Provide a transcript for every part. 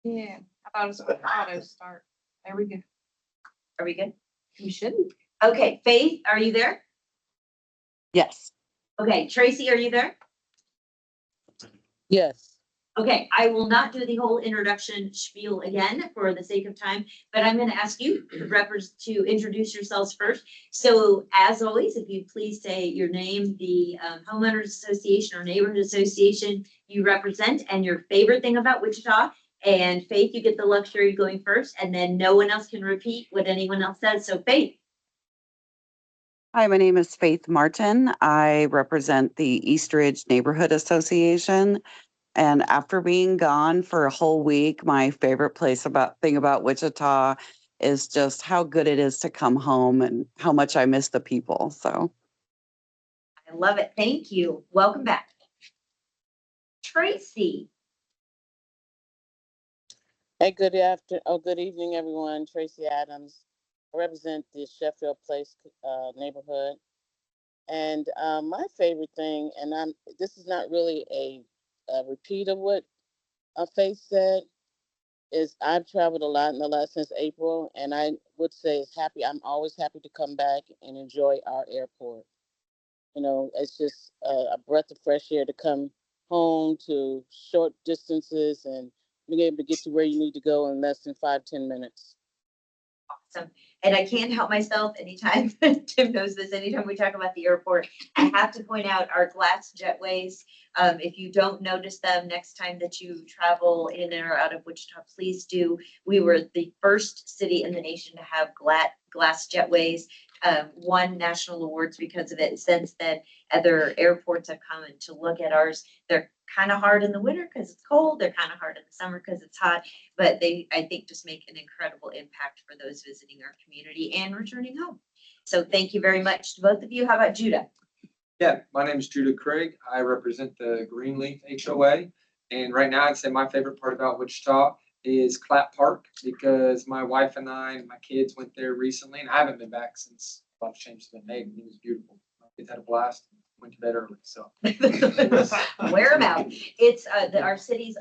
Yeah, I thought it was an auto start. There we go. Are we good? We should. Okay, Faith, are you there? Yes. Okay, Tracy, are you there? Yes. Okay, I will not do the whole introduction spiel again for the sake of time, but I'm going to ask you to introduce yourselves first. So as always, if you please say your name, the homeowners association or neighborhood association you represent, and your favorite thing about Wichita. And Faith, you get the luxury of going first, and then no one else can repeat what anyone else says. So Faith. Hi, my name is Faith Martin. I represent the East Ridge Neighborhood Association. And after being gone for a whole week, my favorite thing about Wichita is just how good it is to come home and how much I miss the people. So I love it. Thank you. Welcome back. Tracy. Hey, good evening, everyone. Tracy Adams. I represent the Sheffield Place neighborhood. And my favorite thing, and this is not really a repeat of what Faith said, is I've traveled a lot in the last since April, and I would say I'm always happy to come back and enjoy our airport. You know, it's just a breath of fresh air to come home to short distances and being able to get to where you need to go in less than 5-10 minutes. Awesome. And I can't help myself anytime, Tim knows this, anytime we talk about the airport, I have to point out our glass jetways. If you don't notice them next time that you travel in or out of Wichita, please do. We were the first city in the nation to have glass jetways. Won national awards because of it. Since then, other airports have come in to look at ours. They're kind of hard in the winter because it's cold. They're kind of hard in the summer because it's hot. But they, I think, just make an incredible impact for those visiting our community and returning home. So thank you very much to both of you. How about Judah? Yeah, my name is Judah Craig. I represent the Greenleaf HOA. And right now, I'd say my favorite part about Wichita is Clapp Park, because my wife and I and my kids went there recently, and I haven't been back since a lot of changes have been made. And it was beautiful. My kids had a blast. Went to bed early, so. Wear them out. It's our city's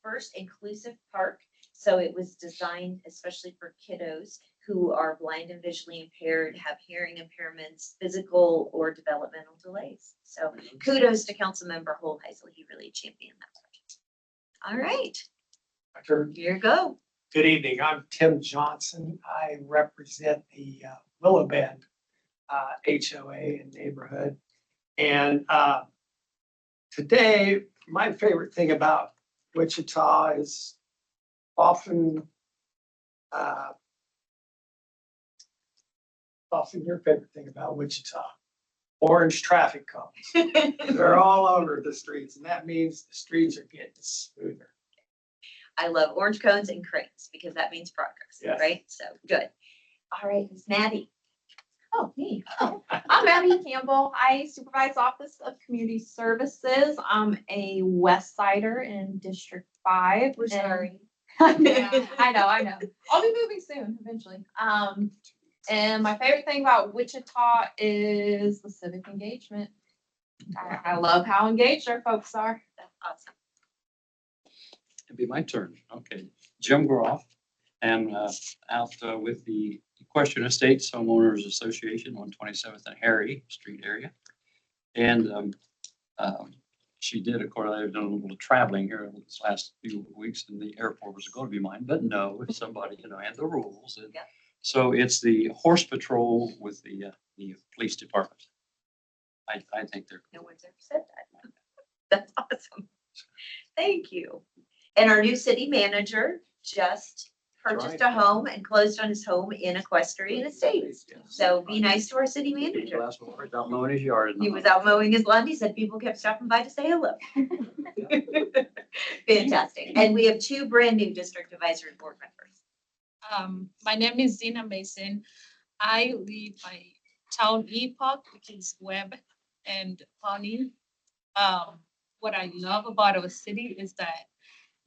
first inclusive park. So it was designed especially for kiddos who are blind and visually impaired, have hearing impairments, physical or developmental delays. So kudos to Councilmember Holheisel. He really championed that project. All right, here you go. Good evening. I'm Tim Johnson. I represent the Willow Bend HOA and neighborhood. And today, my favorite thing about Wichita is often your favorite thing about Wichita. Orange traffic cones. They're all over the streets, and that means the streets are getting smoother. I love orange cones and cranes because that means progress, Yes. right? So good. All right, Miss Maddie. Oh, me. Oh, I'm Abby Campbell. I supervise Office of Community Services. I'm a West Sider in District 5. We're sorry. Yeah, I know. I'll be moving soon, eventually. And my favorite thing about Wichita is the civic engagement. I love how engaged our folks are. That's awesome. It'll be my turn. Okay. Jim Groff, and out with the Equestrian Estates Homeowners Association on 27th and Harry Street area. And she did, of course, I've done a little traveling here in this last few weeks, and the airport was going to be mine, but no, if somebody, and the rules. And Yeah. so it's the horse patrol with the police department. I think they're. No one's ever said that. That's awesome. Thank you. And our new city manager just purchased a home and closed on his home in Equestrian Estates. So be nice to our city manager. Last one, out mowing his yard. He was out mowing his lawn. He said people kept stopping by to say hello. Fantastic. And we have two brand new district advisory board members. My name is Zina Mason. I live by Town Epoch, which is Webb and Pawnee. What I love about our city is that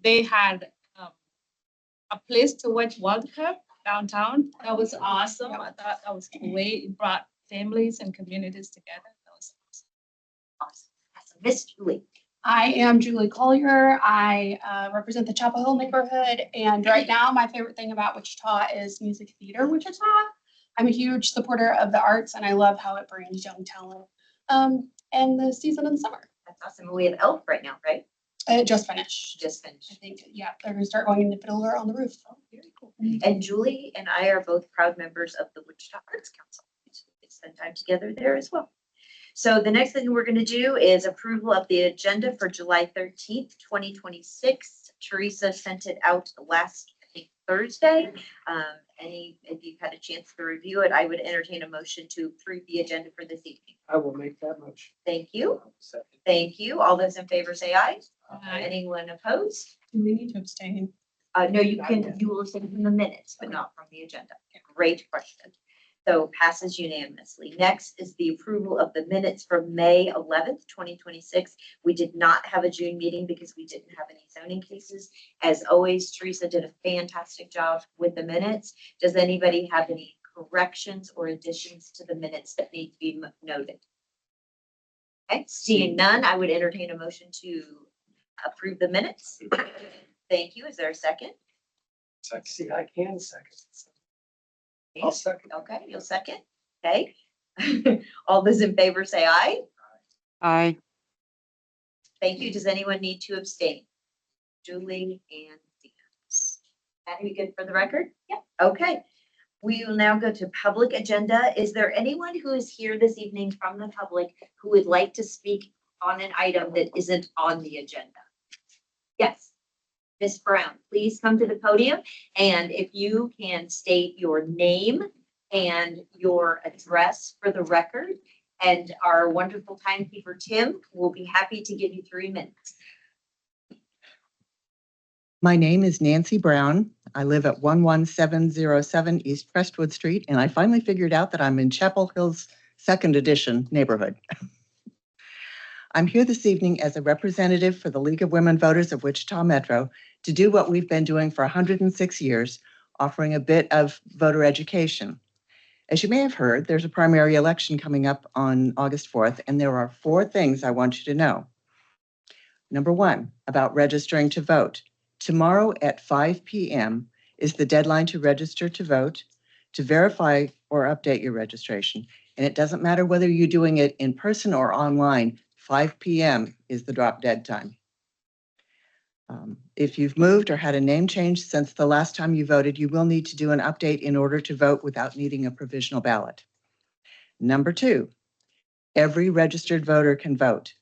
they had a place to watch World Cup downtown. That was awesome. I thought that was great. It brought families and communities together. That was Awesome. Awesome. Miss Julie. I am Julie Collier. I represent the Chapel Hill neighborhood, and right now my favorite thing about Wichita is Music Theater Wichita. I'm a huge supporter of the arts, and I love how it brings young talent and the season in the summer. That's awesome. We have Elf right now, right? It just finished. Just I finished. think, yeah, they're gonna start going into Fiddler on the Roof. Very cool. And Julie and I are both proud members of the Wichita Arts Council. We spend time together there as well. So the next thing we're going to do is approval of the agenda for July 13th, 2026. Teresa sent it out last, I think, Thursday. If you've had a chance to review it, I would entertain a motion to approve the agenda for this evening. I will make that motion. Thank you. Second. Thank you. All those in favor say aye. Aye. Anyone opposed? Do we need to abstain? No, you will abstain from the minutes, but not from the agenda. Great question. So passes unanimously. Next is the approval of the minutes from May 11th, 2026. We did not have a June meeting because we didn't have any zoning cases. As always, Teresa did a fantastic job with the minutes. Does anybody have any corrections or additions to the minutes that need to be noted? Okay, seeing none, I would entertain a motion to approve the minutes. Thank you. Is there a second? See, I can second. I'll second. Okay, you'll second. Okay. All those in favor say aye. Aye. Thank you. Does anyone need to abstain? Julie and Dan. That are you good for the record? Yep. Okay. We will now go to public agenda. Is there anyone who is here this evening from the public who would like to speak on an item that isn't on the agenda? Yes. Ms. Brown, please come to the podium, and if you can state your name and your address for the record, and our wonderful timekeeper, Tim, will be happy to give you 3 minutes. My name is Nancy Brown. I live at 11707 East Crestwood Street, and I finally figured out that I'm in Chapel Hill's second edition neighborhood. I'm here this evening as a representative for the League of Women Voters of Wichita Metro to do what we've been doing for 106 years, offering a bit of voter education. As you may have heard, there's a primary election coming up on August 4th, and there are 4 things I want you to know. Number 1, about registering to vote. Tomorrow at 5 p.m. is the deadline to register to vote, to verify or update your registration. And it doesn't matter whether you're doing it in person or online, 5 p.m. is the drop dead time. If you've moved or had a name change since the last time you voted, you will need to do an update in order to vote without needing a provisional ballot. Number 2, every registered voter can vote.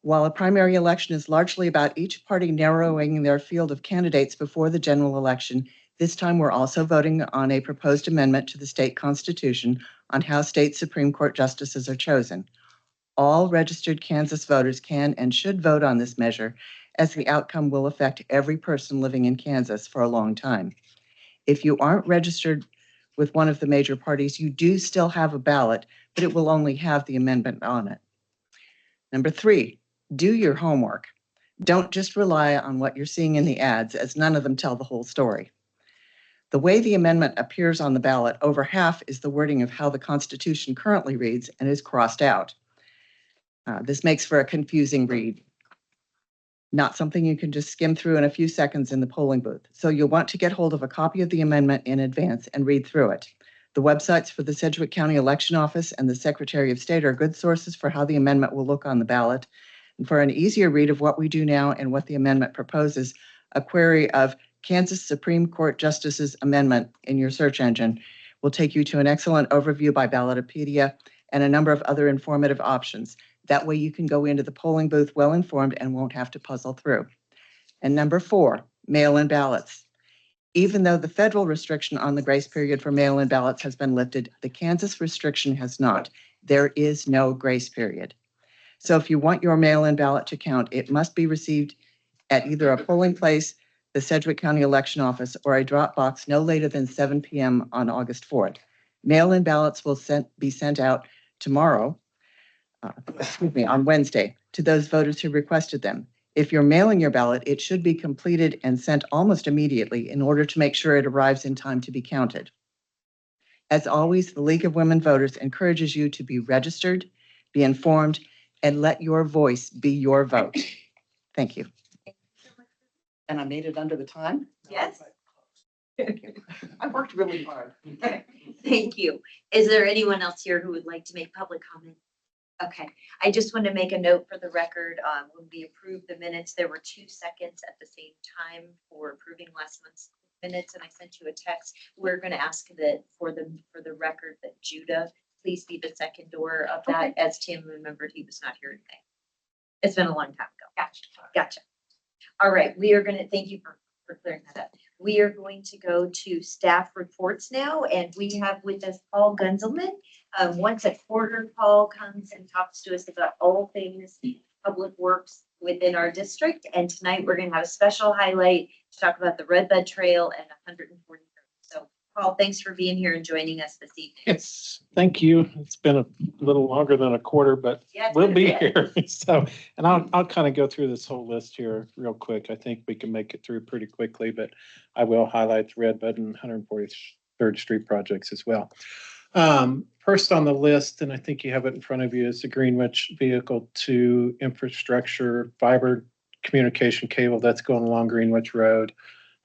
While a primary election is largely about each party narrowing their field of candidates before the general election, this time we're also voting on a proposed amendment to the state constitution on how state Supreme Court justices are chosen. All registered Kansas voters can and should vote on this measure, as the outcome will affect every person living in Kansas for a long time. If you aren't registered with one of the major parties, you do still have a ballot, but it will only have the amendment on it. Number 3, do your homework. Don't just rely on what you're seeing in the ads, as none of them tell the whole story. The way the amendment appears on the ballot, over half is the wording of how the Constitution currently reads and is crossed out. This makes for a confusing read. Not something you can just skim through in a few seconds in the polling booth. So you'll want to get hold of a copy of the amendment in advance and read through it. The websites for the Sedgwick County Election Office and the Secretary of State are good sources for how the amendment will look on the ballot. And for an easier read of what we do now and what the amendment proposes, a query of Kansas Supreme Court Justices Amendment in your search engine will take you to an excellent overview by Ballotopedia and a number of other informative options. That way you can go into the polling booth well-informed and won't have to puzzle through. And number 4, mail-in ballots. Even though the federal restriction on the grace period for mail-in ballots has been lifted, the Kansas restriction has not. There is no grace period. So if you want your mail-in ballot to count, it must be received at either a polling place, the Sedgwick County Election Office, or a drop box no later than 7 p.m. on August 4th. Mail-in ballots will be sent out tomorrow, on Wednesday, to those voters who requested them. If you're mailing your ballot, it should be completed and sent almost immediately in order to make sure it arrives in time to be counted. As always, the League of Women Voters encourages you to be registered, be informed, and let your voice be your vote. Thank you. And I made it under the time? Yes. I worked really hard. Thank you. Is there anyone else here who would like to make public comment? Okay, I just want to make a note for the record. When we approved the minutes, there were 2 seconds at the same time for approving last month's minutes, and I sent you a text. We're going to ask that for the record that Judah please be the seconder of that, as Tim remembered he was not here today. It's been a long time ago. Gotcha. All right, we are gonna, thank you for clearing that up. We are going to go to staff reports now, and we have with us Paul Gunzelman. Once a quarter, Paul comes and talks to us about all things public works within our district. And tonight we're gonna have a special highlight to talk about the Red Bud Trail and 143rd. So Paul, thanks for being here and joining us this evening. Yes, thank you. It's been a little longer than a quarter, but Yeah, it's we'll been a be bit. here. So, and I'll kind of go through this whole list here real quick. I think we can make it through pretty quickly, but I will highlight the Red Bud and 143rd Street projects as well. First on the list, and I think you have it in front of you, is the Greenwich Vehicle 2 infrastructure fiber communication cable that's going along Greenwich Road.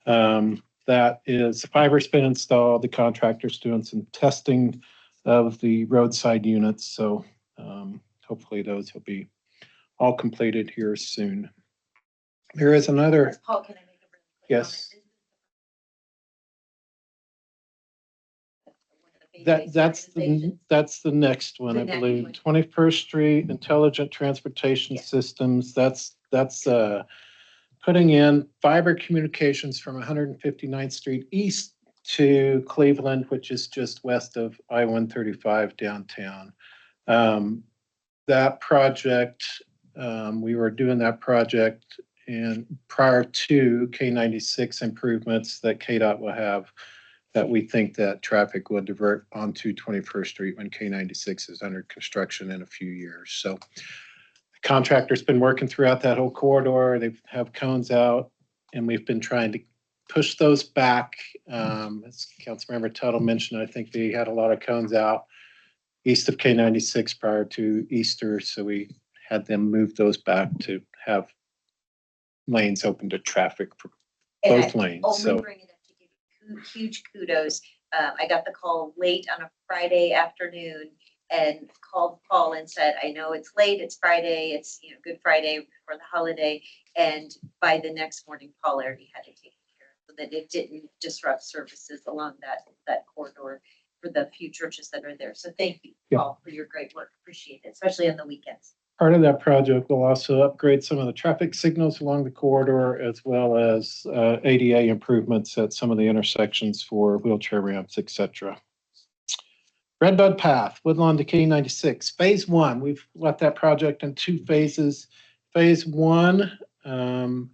That is, the fiber's been installed. The contractor's doing some testing of the roadside units. So hopefully those will be all completed here soon. There is another, Paul, can I make a really quick yes. comment? That's the next one, The I next believe. one. 21st Street Intelligent Transportation Yeah. Systems. That's putting in fiber communications from 159th Street east to Cleveland, which is just west of I-135 downtown. That project, we were doing that project and prior to K96 improvements that KDOT will have, that we think that traffic will divert onto 21st Street when K96 is under construction in a few years. So the contractor's been working throughout that whole corridor. They have cones out, and we've been trying to push those back. As Councilmember Tuttle mentioned, I think they had a lot of cones out east of K96 prior to Easter, so we had them move those back to have lanes open to traffic for And both lanes. Only So bring it up to give you huge kudos. I got the call late on a Friday afternoon and called Paul and said, I know it's late, it's Friday, it's, Good Friday before the holiday. And by the next morning, Paul already had it taken care of so that it didn't disrupt services along that corridor for the few churches that are there. So thank you, Yeah. Paul, for your great work. Appreciate it, especially on the weekends. part of that project will also upgrade some of the traffic signals along the corridor, as well as ADA improvements at some of the intersections for wheelchair ramps, et cetera. Red Bud Path, Woodlawn to K96, Phase 1. We've left that project in 2 phases. Phase 1,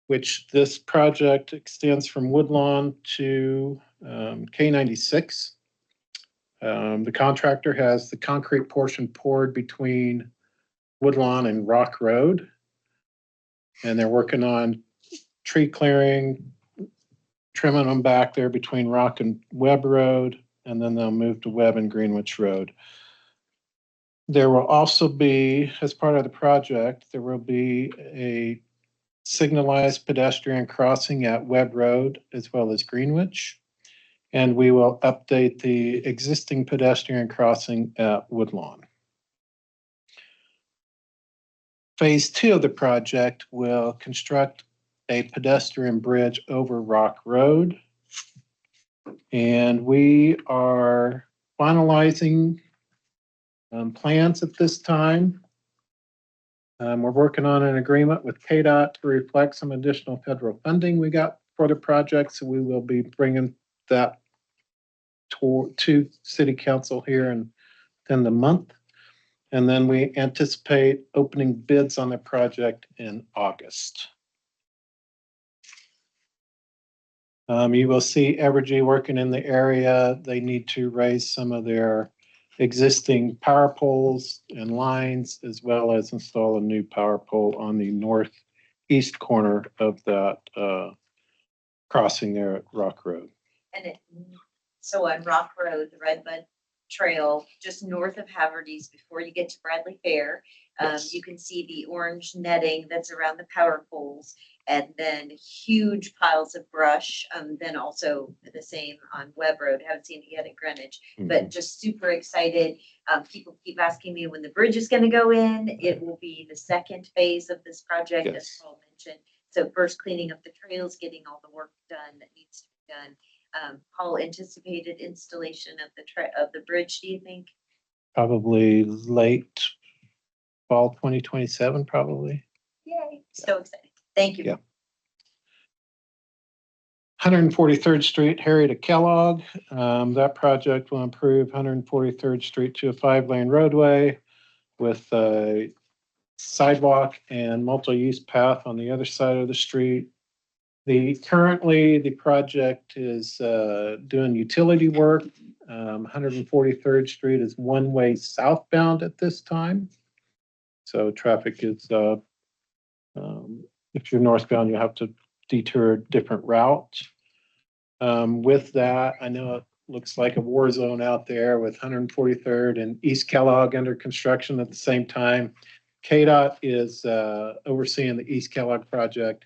which this project extends from Woodlawn to K96. The contractor has the concrete portion poured between Woodlawn and Rock Road. And they're working on tree clearing, trimming them back there between Rock and Webb Road, and then they'll move to Webb and Greenwich Road. There will also be, as part of the project, there will be a signalized pedestrian crossing at Webb Road as well as Greenwich. And we will update the existing pedestrian crossing at Woodlawn. Phase 2 of the project will construct a pedestrian bridge over Rock Road. And we are finalizing plans at this time. We're working on an agreement with KDOT to reflect some additional federal funding we got for the project. So we will be bringing that to City Council here within the month. And then we anticipate opening bids on the project in August. You will see Evergy working in the area. They need to raise some of their existing power poles and lines, as well as install a new power pole on the northeast corner of that crossing there at Rock Road. And so on Rock Road, the Red Bud trail just north of Haverty's before you get to Bradley Fair. Yes. You can see the orange netting that's around the power poles and then huge piles of brush. Then also the same on Webb Road. Haven't seen it yet at Greenwich, but just super excited. People keep asking me when the bridge is going to go in. It will be the second phase of this project, as Yes. Paul mentioned. So first cleaning up the trails, getting all the work done that needs to be done. Paul, anticipated installation of the bridge, do you think? Probably late fall 2027, probably. Yay, so excited. Thank you. Yeah. 143rd Street, Harry to Kellogg. That project will improve 143rd Street to a 5-lane roadway with a sidewalk and multi-use path on the other side of the street. Currently, the project is doing utility work. 143rd Street is one-way southbound at this time. So traffic is, if you're northbound, you have to detour a different route. With that, I know it looks like a war zone out there with 143rd and East Kellogg under construction at the same time. KDOT is overseeing the East Kellogg project.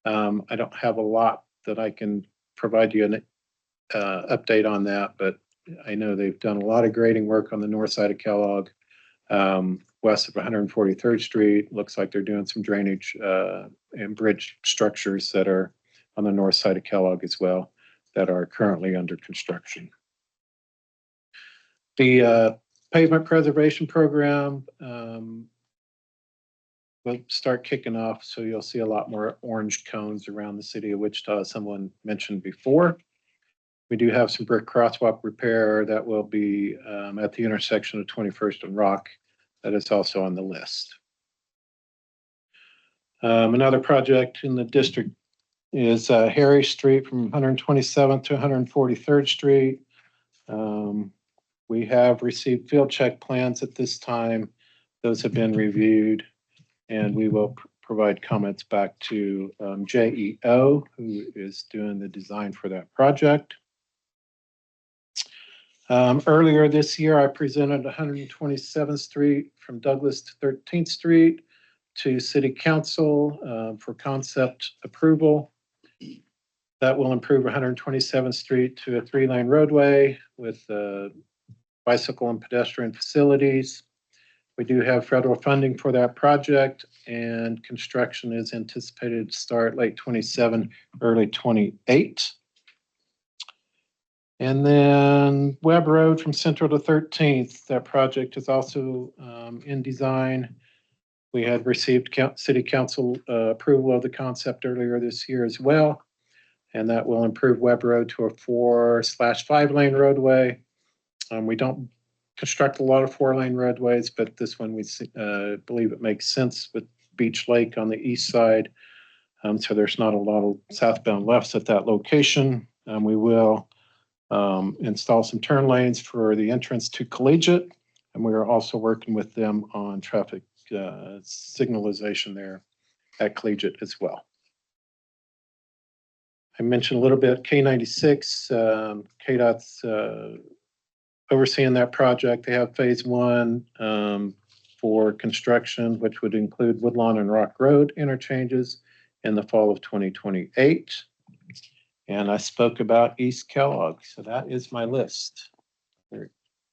I don't have a lot that I can provide you an update on that, but I know they've done a lot of grading work on the north side of Kellogg, west of 143rd Street. Looks like they're doing some drainage and bridge structures that are on the north side of Kellogg as well that are currently under construction. The pavement preservation program will start kicking off, so you'll see a lot more orange cones around the city of Wichita, as someone mentioned before. We do have some brick crosswalk repair that will be at the intersection of 21st and Rock. That is also on the list. Another project in the district is Harry Street from 127th to 143rd Street. We have received field check plans at this time. Those have been reviewed, and we will provide comments back to JEO, who is doing the design for that project. Earlier this year, I presented 127th Street from Douglas to 13th Street to City Council for concept approval. That will improve 127th Street to a 3-lane roadway with bicycle and pedestrian facilities. We do have federal funding for that project, and construction is anticipated to start late 27, early 28. And then Webb Road from Central to 13th, that project is also in design. We had received City Council approval of the concept earlier this year as well, and that will improve Webb Road to a 4/5-lane roadway. We don't construct a lot of 4-lane roadways, but this one we believe it makes sense with Beach Lake on the east side. So there's not a lot of southbound lefts at that location. We will install some turn lanes for the entrance to Collegiate, and we are also working with them on traffic signalization there at Collegiate as well. I mentioned a little bit K96, KDOT's overseeing that project. They have phase 1 for construction, which would include Woodlawn and Rock Road interchanges in the fall of 2028. And I spoke about East Kellogg, so that is my list.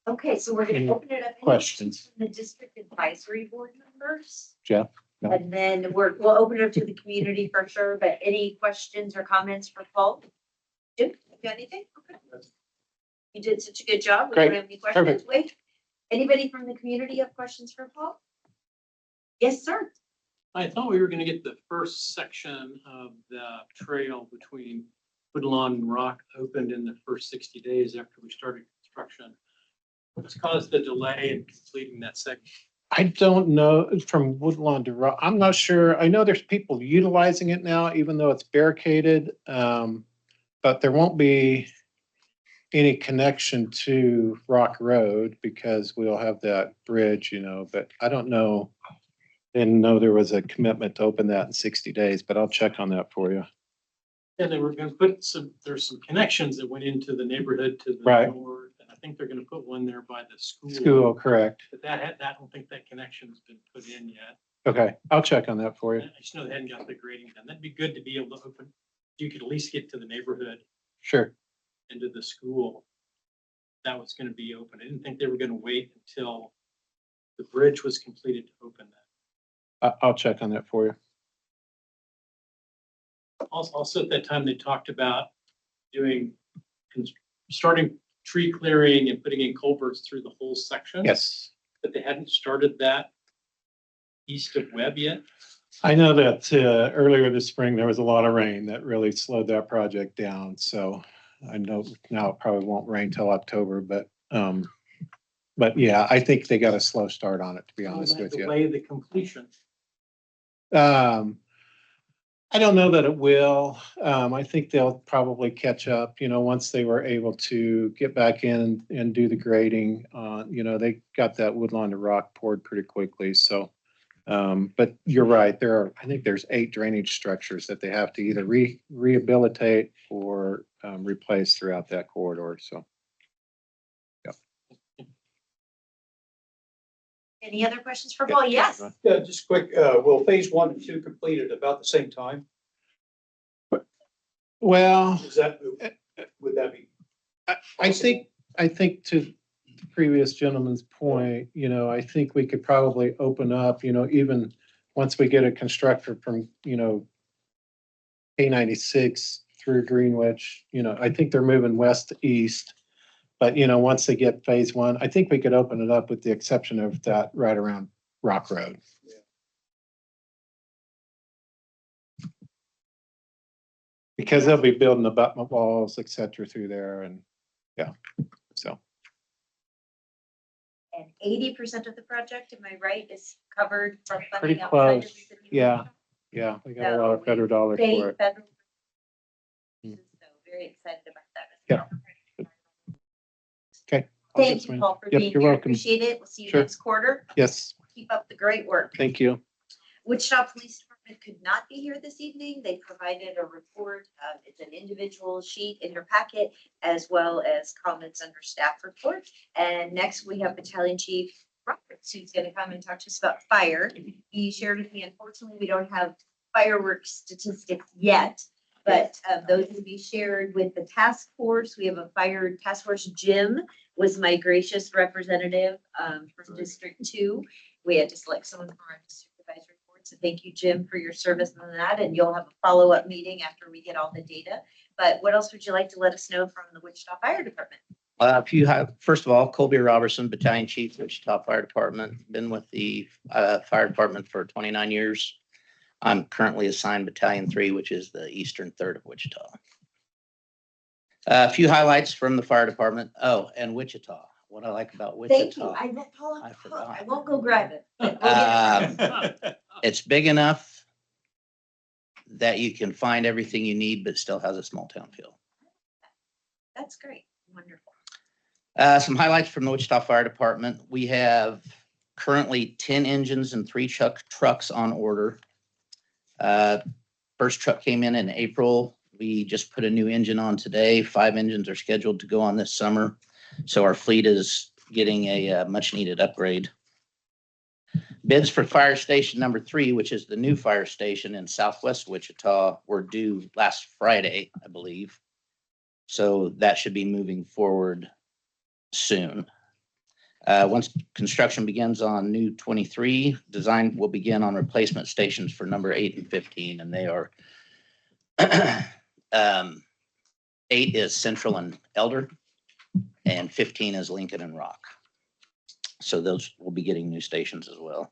Okay, so we're Any gonna open it up. Any questions? from the district advisory board members? Jeff? No. And then we'll open it up to the community for sure, but any questions or comments for Paul? Jim, you got anything? Okay. You did such a good job. We Great. don't have any questions. Perfect. Wait, anybody from the community have questions for Paul? Yes, sir. I thought we were gonna get the first section of the trail between Woodlawn and Rock opened in the first 60 days after we started construction. What's caused the delay in completing that section? I don't know from Woodlawn to Rock. I'm not sure. I know there's people utilizing it now, even though it's barricaded. But there won't be any connection to Rock Road because we'll have that bridge, but I don't know. Didn't know there was a commitment to open that in 60 days, but I'll check on that for you. And they were gonna put there's some connections that went into the neighborhood to the Right. north. And I think they're gonna put one there by the school. School, correct. But I don't think that connection's been put in yet. Okay, I'll check on that for you. I just know they hadn't got the grading done. That'd be good to be able to open, you could at least get to the neighborhood Sure. and to the school. That was gonna be open. I didn't think they were gonna wait until the bridge was completed to open that. I'll check on that for you. Also, at that time, they talked about doing, starting tree clearing and putting in culverts through the whole section. Yes. But they hadn't started that east of Webb yet. I know that earlier this spring, there was a lot of rain that really slowed that project down. So I know now it probably won't rain till October, but yeah, I think they got a slow start on it, to be honest with you. Delay the completion. I don't know that it will. I think they'll probably catch up, once they were able to get back in and do the grading. They got that Woodlawn to rock poured pretty quickly. So, but you're right. I think there's 8 drainage structures that they have to either rehabilitate or replace throughout that corridor. So, Any other questions for Paul? Yes. Yeah, just quick, will phase 1 and 2 complete at about the same time? well, Is that, would that be? I think to the previous gentleman's point, I think we could probably open up, even once we get a constructor from, K96 through Greenwich, I think they're moving west to east. But, once they get phase 1, I think we could open it up with the exception of that right around Rock Road. Because they'll be building abutment walls, et cetera, through there and, yeah, so. And 80% of the project, am I right, is covered from Pretty funding outside of the close. city? Yeah, we got a lot of federal dollars State, for it. federal. Hmm. So very excited about that. Yeah. Okay. I'll get Thank some you, in. Paul, for Yep, being you're here. welcome. Appreciate it. We'll see you Sure. next quarter. Yes, Keep up the great work. thank you. Wichita Police Department could not be here this evening. They provided a report. It's an individual sheet in your packet, as well as comments under staff report. And next we have Battalion Chief Roberts, who's going to come and talk to us about fire. He shared with me, unfortunately, we don't have fireworks statistics yet, but those will be shared with the task force. We have a fire task force. Jim was my gracious representative from District 2. We had to select someone from our supervisory board. So thank you, Jim, for your service on that. And you'll have a follow-up meeting after we get all the data. But what else would you like to let us know from the Wichita Fire Department? If you have, first of all, Colby Robertson, Battalion Chief, Wichita Fire Department, been with the fire department for 29 years. I'm currently assigned Battalion 3, which is the eastern third of Wichita. A few highlights from the fire department. Oh, and Wichita. What I like about Wichita. Thank you. I won't, Paul, I forgot. I won't go grab it. But we'll get it. It's big enough that you can find everything you need, but still has a small town feel. That's great. Wonderful. Some highlights from the Wichita Fire Department. We have currently 10 engines and 3 trucks on order. First truck came in April. We just put a new engine on today. 5 engines are scheduled to go on this summer. So our fleet is getting a much needed upgrade. Bids for fire station number 3, which is the new fire station in Southwest Wichita, were due last Friday, I believe. So that should be moving forward soon. Once construction begins on new 23, design will begin on replacement stations for number 8 and 15, and they are 8 is Central and Elder, and 15 is Lincoln and Rock. So those will be getting new stations as well.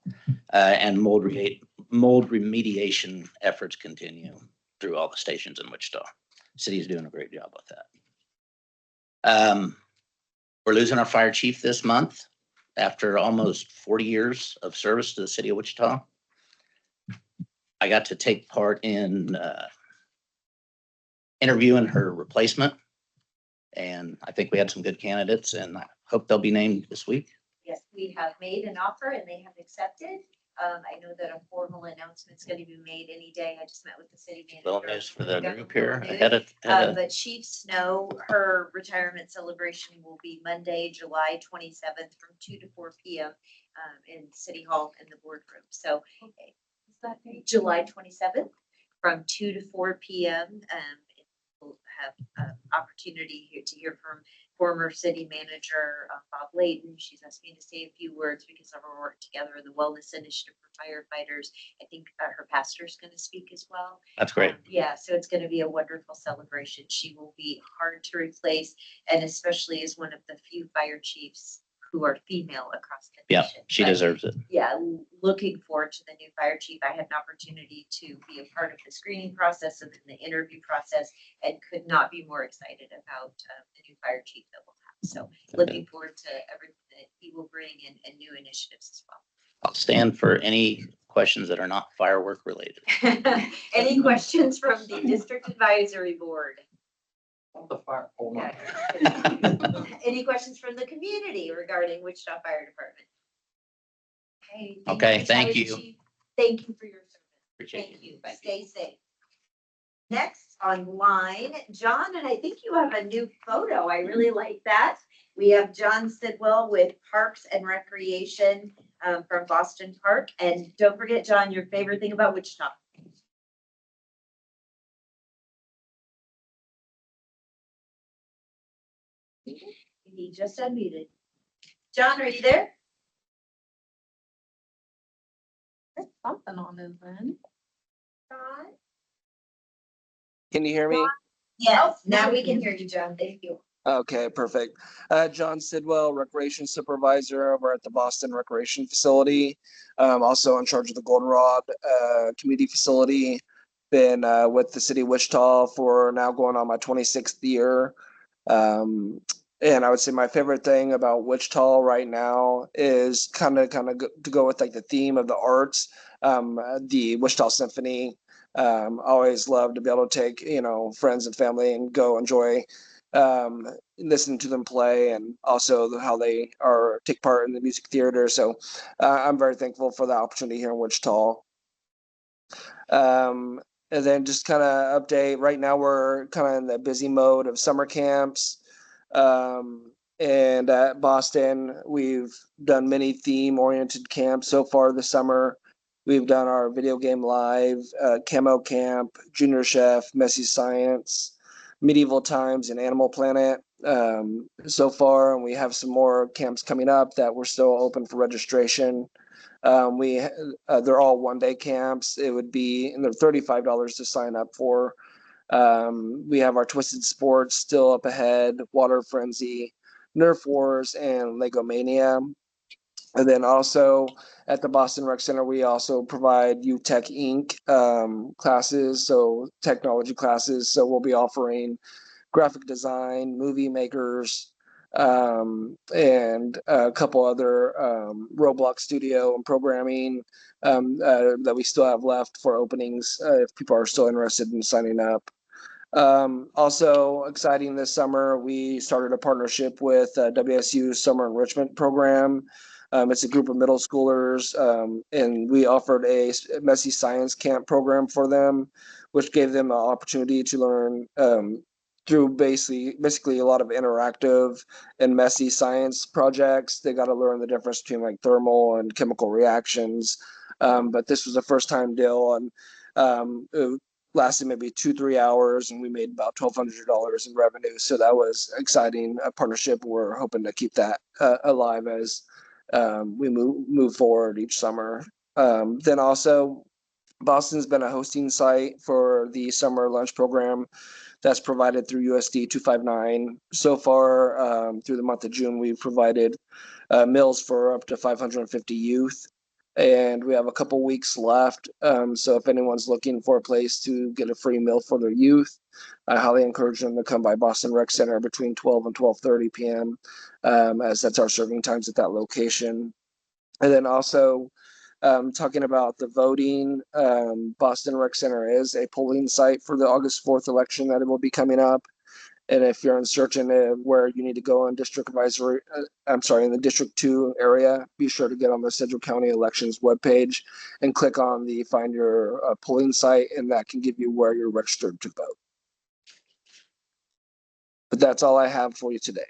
And mold remediation efforts continue through all the stations in Wichita. City is doing a great job with that. We're losing our fire chief this month after almost 40 years of service to the city of Wichita. I got to take part in interviewing her replacement, and I think we had some good candidates, and I hope they'll be named this week. Yes, we have made an offer and they have accepted. I know that a formal announcement's gonna be made any day. I just met with the city manager. Little news for the Got group little here news. ahead of, But Chief Snow, her retirement celebration will be Monday, July 27th from 2 to 4 p.m. In City Hall in the boardroom. So Is that date? July 27th from 2 to 4 p.m. We'll have opportunity here to hear from former city manager Bob Layton. She's asked me to say a few words because of our work together in the wellness initiative for firefighters. I think her pastor's going to speak as well. that's great. Yeah, so it's going to be a wonderful celebration. She will be hard to replace, and especially as one of the few fire chiefs who are female across the Yeah, nation. she But deserves it. yeah, looking forward to the new fire chief. I had an opportunity to be a part of the screening process and then the interview process, and could not be more excited about the new fire chief that we'll have. So looking forward to everything that he will bring and new initiatives as well. I'll stand for any questions that are not firework related. Any questions from the district advisory board? The fire. Hold on. Yeah. Any questions from the community regarding Wichita Fire Department? Okay, thank Kelly you. Chief. Thank you for your service. Appreciate Thank you. Stay safe. Next online, John, and I think you have a new photo. I really like that. We have John Sidwell with Parks and Recreation from Boston Park. And don't forget, John, your favorite thing about Wichita. He just unmuted. John, are you there? There's something on his end. John? Can you hear me? Yes, now we can hear you, John. Thank you. Okay, perfect. John Sidwell, Recreation Supervisor over at the Boston Recreation Facility. Also in charge of the Goldenrod Community Facility. Been with the city of Wichita for now going on my 26th year. And I would say my favorite thing about Wichita right now is kind of to go with like the theme of the arts, the Wichita Symphony. Always love to be able to take, friends and family and go enjoy listening to them play, and also how they are take part in the music theater. So I'm very thankful for the opportunity here in Wichita. And then just kind of update, right now we're kind of in the busy mode of summer camps. And at Boston, we've done many theme oriented camps so far this summer. We've done our video game live, camo camp, junior chef, messy science, medieval times, and Animal Planet so far. And we have some more camps coming up that we're still open for registration. They're all 1-day camps. It would be, and they're $35 to sign up for. We have our Twisted Sports still up ahead, Water Frenzy, Nerf Wars, and Lego Mania. And then also at the Boston Rec Center, we also provide UTech Inc. Classes, so technology classes. So we'll be offering graphic design, movie makers, and a couple other Roblox studio and programming that we still have left for openings if people are still interested in signing up. Also exciting this summer, we started a partnership with WSU Summer Enrichment Program. It's a group of middle schoolers, and we offered a messy science camp program for them, which gave them an opportunity to learn through basically a lot of interactive and messy science projects. They got to learn the difference between like thermal and chemical reactions. But this was a first time deal, and it lasted maybe 2-3 hours, and we made about $1,200 in revenue. So that was exciting, a partnership. We're hoping to keep that alive as we move forward each summer. Then also, Boston's been a hosting site for the summer lunch program that's provided through USD 259. So far, through the month of June, we've provided meals for up to 550 youth, and we have a couple weeks left. So if anyone's looking for a place to get a free meal for their youth, I highly encourage them to come by Boston Rec Center between 12 and 12:30 p.m. As that's our serving times at that location. And then also, talking about the voting, Boston Rec Center is a polling site for the August 4th election that will be coming up. And if you're uncertain where you need to go in district advisory, in the District 2 area, be sure to get on the Central County Elections webpage and click on the Find Your Polling Site, and that can give you where you're registered to vote. But that's all I have for you today.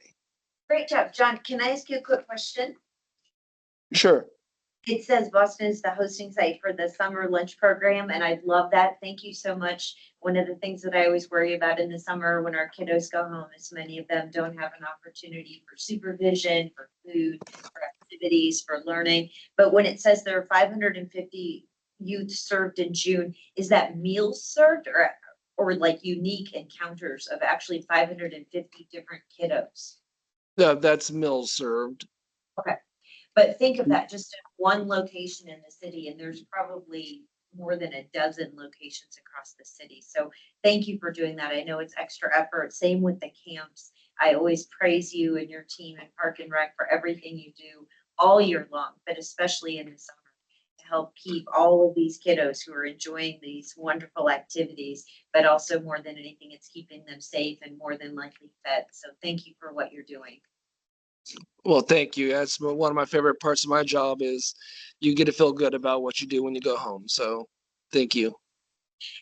Great job. John, can I ask you a quick question? Sure. It says Boston is the hosting site for the summer lunch program, and I love that. Thank you so much. One of the things that I always worry about in the summer when our kiddos go home is many of them don't have an opportunity for supervision, for food, for activities, for learning. But when it says there are 550 youth served in June, is that meals served or like unique encounters of actually 550 different kiddos? That's meals served. Okay. But think of that just in one location in the city, and there's probably more than a dozen locations across the city. So thank you for doing that. I know it's extra effort. Same with the camps. I always praise you and your team and Park and Rec for everything you do all year long, but especially in the summer to help keep all of these kiddos who are enjoying these wonderful activities, but also more than anything, it's keeping them safe and more than likely fed. So thank you for what you're doing. Well, thank you. That's one of my favorite parts of my job is you get to feel good about what you do when you go home. So thank you.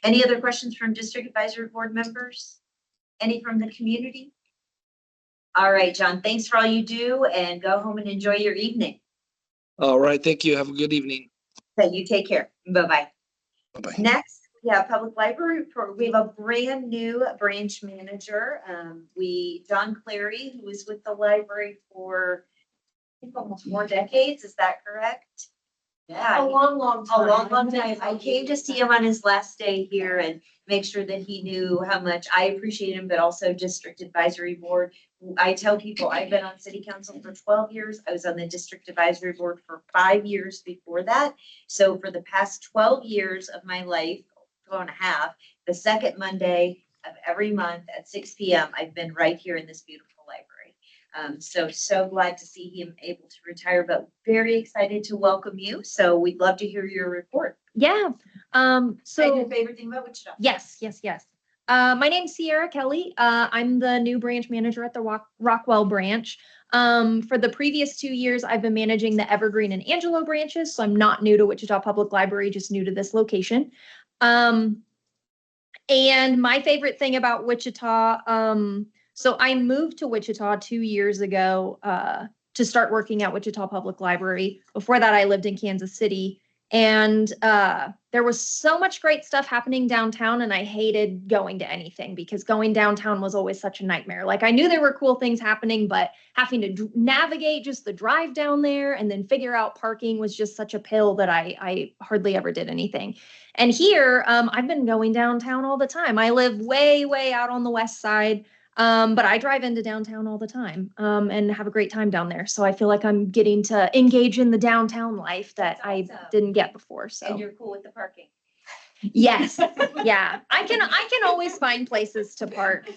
Any other questions from District Advisory Board members? Any from the community? All right, John, thanks for all you do and go home and enjoy your evening. All right. Thank you. Have a good evening. So you take care. Bye-bye. Bye-bye. Next, we have Public Library Report. We have a brand new branch manager. Don Clary, who was with the library for, I think, almost 4 decades. Is that correct? Yeah. A long time. A long time. I came to see him on his last day here and make sure that he knew how much I appreciate him, but also District Advisory Board. I tell people I've been on City Council for 12 years. I was on the District Advisory Board for 5 years before that. So for the past 12 years of my life, 12 and a half, the second Monday of every month at 6 p.m., I've been right here in this beautiful library. So glad to see him able to retire, but very excited to welcome you. So we'd love to hear your report. Yeah. And So your favorite thing about Wichita? yes. My name's Sierra Kelly. I'm the new branch manager at the Rockwell branch. For the previous 2 years, I've been managing the Evergreen and Angelo branches. So I'm not new to Wichita Public Library, just new to this location. And my favorite thing about Wichita, so I moved to Wichita 2 years ago to start working at Wichita Public Library. Before that, I lived in Kansas City. And there was so much great stuff happening downtown, and I hated going to anything because going downtown was always such a nightmare. Like I knew there were cool things happening, but having to navigate just the drive down there and then figure out parking was just such a pill that I hardly ever did anything. And here, I've been going downtown all the time. I live way, way out on the west side. But I drive into downtown all the time and have a great time down there. So I feel like I'm getting to engage in the downtown life that I didn't get before. So And you're cool with the parking? yes, yeah, I can always find places to park,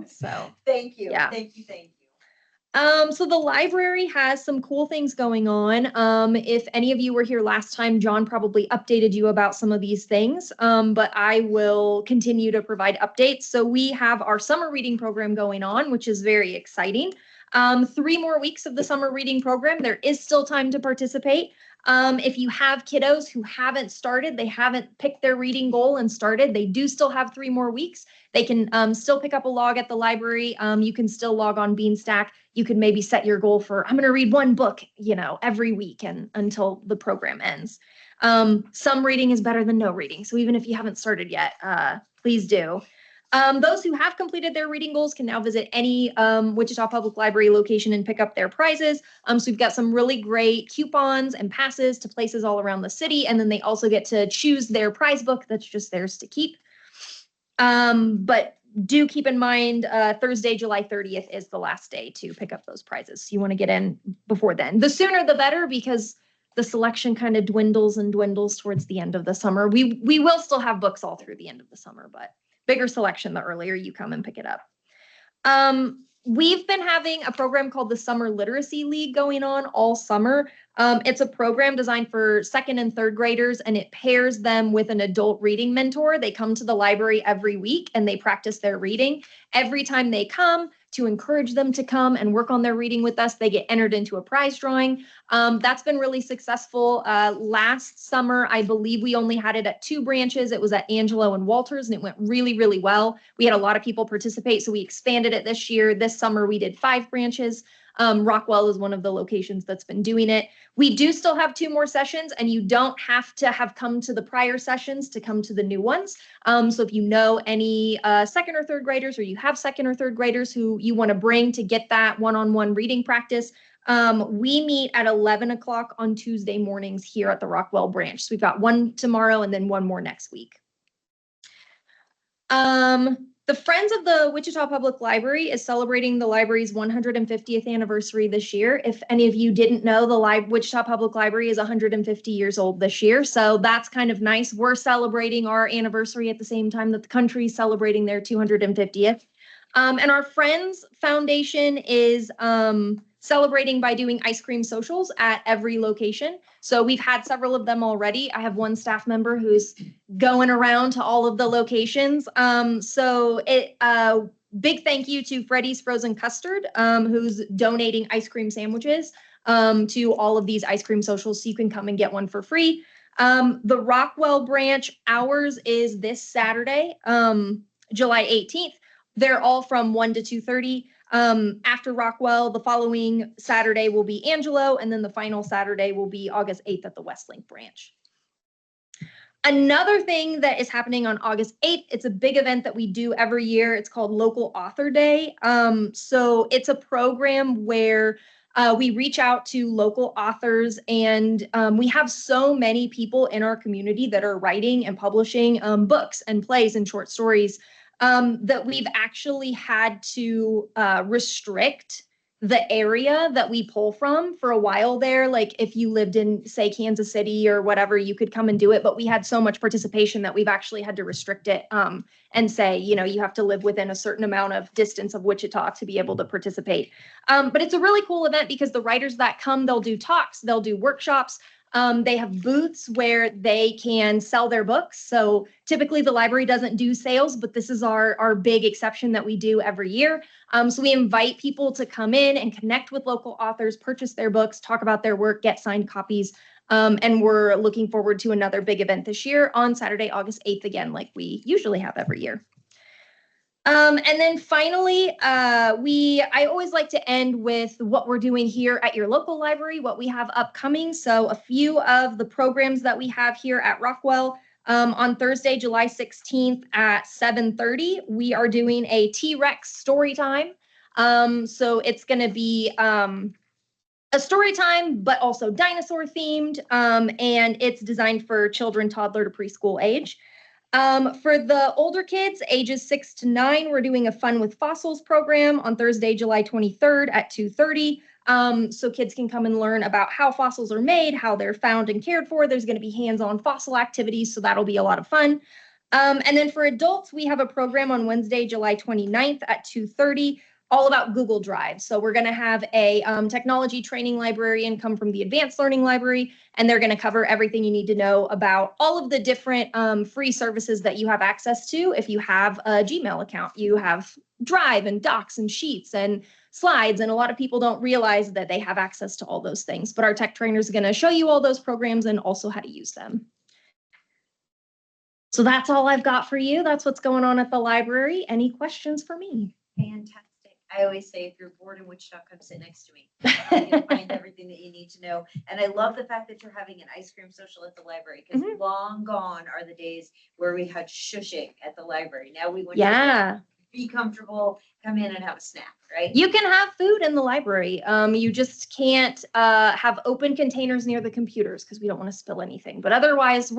so. Thank you. Yeah. Thank you. Thank you. So the library has some cool things going on. If any of you were here last time, John probably updated you about some of these things, but I will continue to provide updates. So we have our summer reading program going on, which is very exciting. 3 more weeks of the summer reading program. There is still time to participate. If you have kiddos who haven't started, they haven't picked their reading goal and started, they do still have 3 more weeks. They can still pick up a log at the library. You can still log on Beanstack. You could maybe set your goal for, I'm going to read 1 book, every week and until the program ends. Some reading is better than no reading. So even if you haven't started yet, please do. Those who have completed their reading goals can now visit any Wichita Public Library location and pick up their prizes. So we've got some really great coupons and passes to places all around the city. And then they also get to choose their prize book that's just theirs to keep. But do keep in mind, Thursday, July 30th is the last day to pick up those prizes. So you want to get in before then. The sooner the better, because the selection kind of dwindles and dwindles towards the end of the summer. We will still have books all through the end of the summer, but bigger selection the earlier you come and pick it up. We've been having a program called the Summer Literacy League going on all summer. It's a program designed for second and third graders, and it pairs them with an adult reading mentor. They come to the library every week and they practice their reading. Every time they come, to encourage them to come and work on their reading with us, they get entered into a prize drawing. That's been really successful. Last summer, I believe we only had it at 2 branches. It was at Angelo and Walters, and it went really, really well. We had a lot of people participate, so we expanded it this year. This summer, we did 5 branches. Rockwell is one of the locations that's been doing it. We do still have 2 more sessions, and you don't have to have come to the prior sessions to come to the new ones. So if you know any second or third graders, or you have second or third graders who you want to bring to get that one-on-one reading practice, we meet at 11 o'clock on Tuesday mornings here at the Rockwell branch. So we've got 1 tomorrow and then 1 more next week. The Friends of the Wichita Public Library is celebrating the library's 150th anniversary this year. If any of you didn't know, the Wichita Public Library is 150 years old this year, so that's kind of nice. We're celebrating our anniversary at the same time that the country is celebrating their 250th. And our Friends Foundation is celebrating by doing ice cream socials at every location. So we've had several of them already. I have 1 staff member who's going around to all of the locations. Big thank you to Freddy's Frozen Custard, who's donating ice cream sandwiches to all of these ice cream socials, so you can come and get one for free. The Rockwell branch, ours is this Saturday, July 18th. They're all from 1 to 2:30. After Rockwell, the following Saturday will be Angelo, and then the final Saturday will be August 8th at the Westlink branch. Another thing that is happening on August 8th, it's a big event that we do every year. It's called Local Author Day. So it's a program where we reach out to local authors, and we have so many people in our community that are writing and publishing books and plays and short stories that we've actually had to restrict the area that we pull from for a while there. Like if you lived in, say, Kansas City or whatever, you could come and do it. But we had so much participation that we've actually had to restrict it and say, you know, you have to live within a certain amount of distance of Wichita to be able to participate. But it's a really cool event because the writers that come, they'll do talks, they'll do workshops. They have booths where they can sell their books. So typically the library doesn't do sales, but this is our big exception that we do every year. So we invite people to come in and connect with local authors, purchase their books, talk about their work, get signed copies. And we're looking forward to another big event this year on Saturday, August 8th, again, like we usually have every year. And then finally, I always like to end with what we're doing here at your local library, what we have upcoming. So a few of the programs that we have here at Rockwell. On Thursday, July 16th at 7:30, we are doing a T-Rex story time. So it's going to be a story time, but also dinosaur themed, and it's designed for children, toddler to preschool age. For the older kids, ages 6 to 9, we're doing a Fun with Fossils program on Thursday, July 23rd at 2:30. So kids can come and learn about how fossils are made, how they're found and cared for. There's going to be hands-on fossil activities, so that'll be a lot of fun. And then for adults, we have a program on Wednesday, July 29th at 2:30, all about Google Drive. So we're going to have a technology training librarian come from the Advanced Learning Library, and they're going to cover everything you need to know about all of the different free services that you have access to. If you have a Gmail account, you have Drive and Docs and Sheets and Slides, and a lot of people don't realize that they have access to all those things. But our tech trainer is going to show you all those programs and also how to use them. So that's all I've got for you. That's what's going on at the library. Any questions for me? Fantastic. I always say, if you're bored in Wichita, come sit next to me. You'll find everything that you need to know. And I love the fact that you're having an ice cream social at the library, because long gone are the days where we had shushing at the library. Now we want you to be comfortable, come in and have a snack, right? You can have food in the library. You just can't have open containers near the computers because we don't want to spill anything. But otherwise,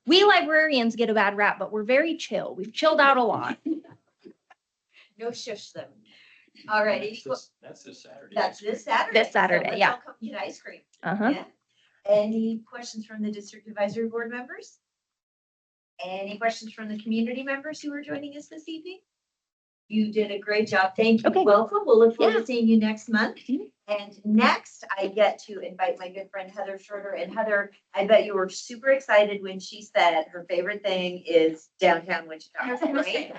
we librarians get a bad rap, but we're very chill. We've chilled out a lot. No shush them. All right. That's this Saturday. That's this Saturday. This Saturday, so let's yeah. all come get ice cream. Uh-huh. Yeah. Any questions from the district advisory board members? Any questions from the community members who are joining us this evening? You did a great job. Thank you. Okay. Welcome. We'll look forward Yeah. to seeing you next month. Mhm. And next, I get to invite my good friend Heather Schroeder. And Heather, I bet you were super excited when she said her favorite thing is downtown Wichita, right?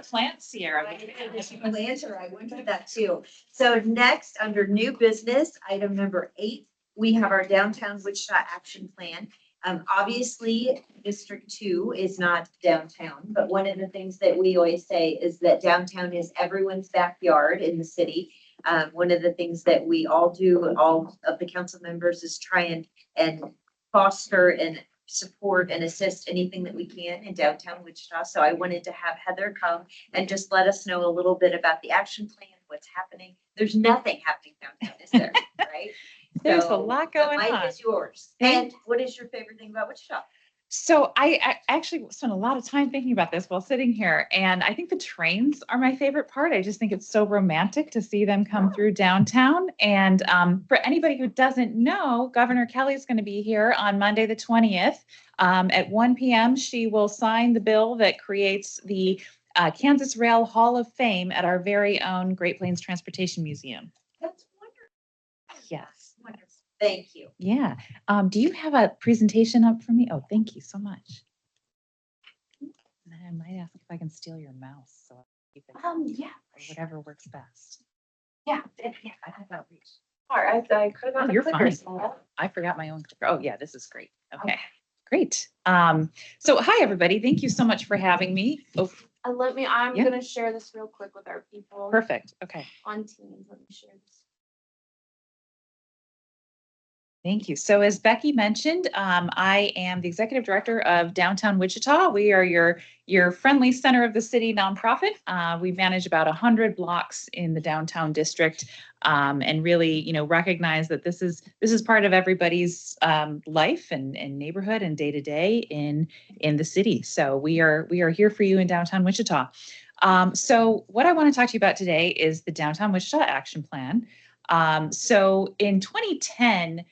Plants here. Lantern, I wondered that too. So next, under new business, item number 8, we have our downtown Wichita action plan. Obviously, District 2 is not downtown, but one of the things that we always say is that downtown is everyone's backyard in the city. One of the things that we all do, all of the council members, is try and foster and support and assist anything that we can in downtown Wichita. So I wanted to have Heather come and just let us know a little bit about the action plan, what's happening. There's nothing happening downtown, is there? Right? There's a So lot the going mic on. is yours. Thank- And what is your favorite thing about Wichita? So I actually spent a lot of time thinking about this while sitting here, and I think the trains are my favorite part. I just think it's so romantic to see them come through downtown. And for anybody who doesn't know, Governor Kelly is going to be here on Monday, the 20th. At 1 p.m., she will sign the bill that creates the Kansas Rail Hall of Fame at our very own Great Plains Transportation Museum. That's wonderful. Yes. Wonderful. Thank you. Yeah. Do you have a presentation up for me? Oh, thank you so much. And then I might ask if I can steal your mouse. So I'll keep it Yeah. or whatever works best. Yeah. Yeah, I have that reach. All right, I could have Oh, got you're the clickers. I forgot my own clicker. Oh, yeah, this is great. Okay, great. So hi, everybody. Thank you so much for having me. Oh, I'm Yeah. gonna share this real quick with our people perfect. Okay. on Teams. Let me share this. Thank you. So as Becky mentioned, I am the executive director of Downtown Wichita. We are your friendly center of the city nonprofit. We manage about 100 blocks in the downtown district, and really, recognize that this is part of everybody's life and neighborhood and day to day in the city. So we are here for you in downtown Wichita. So what I want to talk to you about today is the Downtown Wichita Action Plan. So in 2010.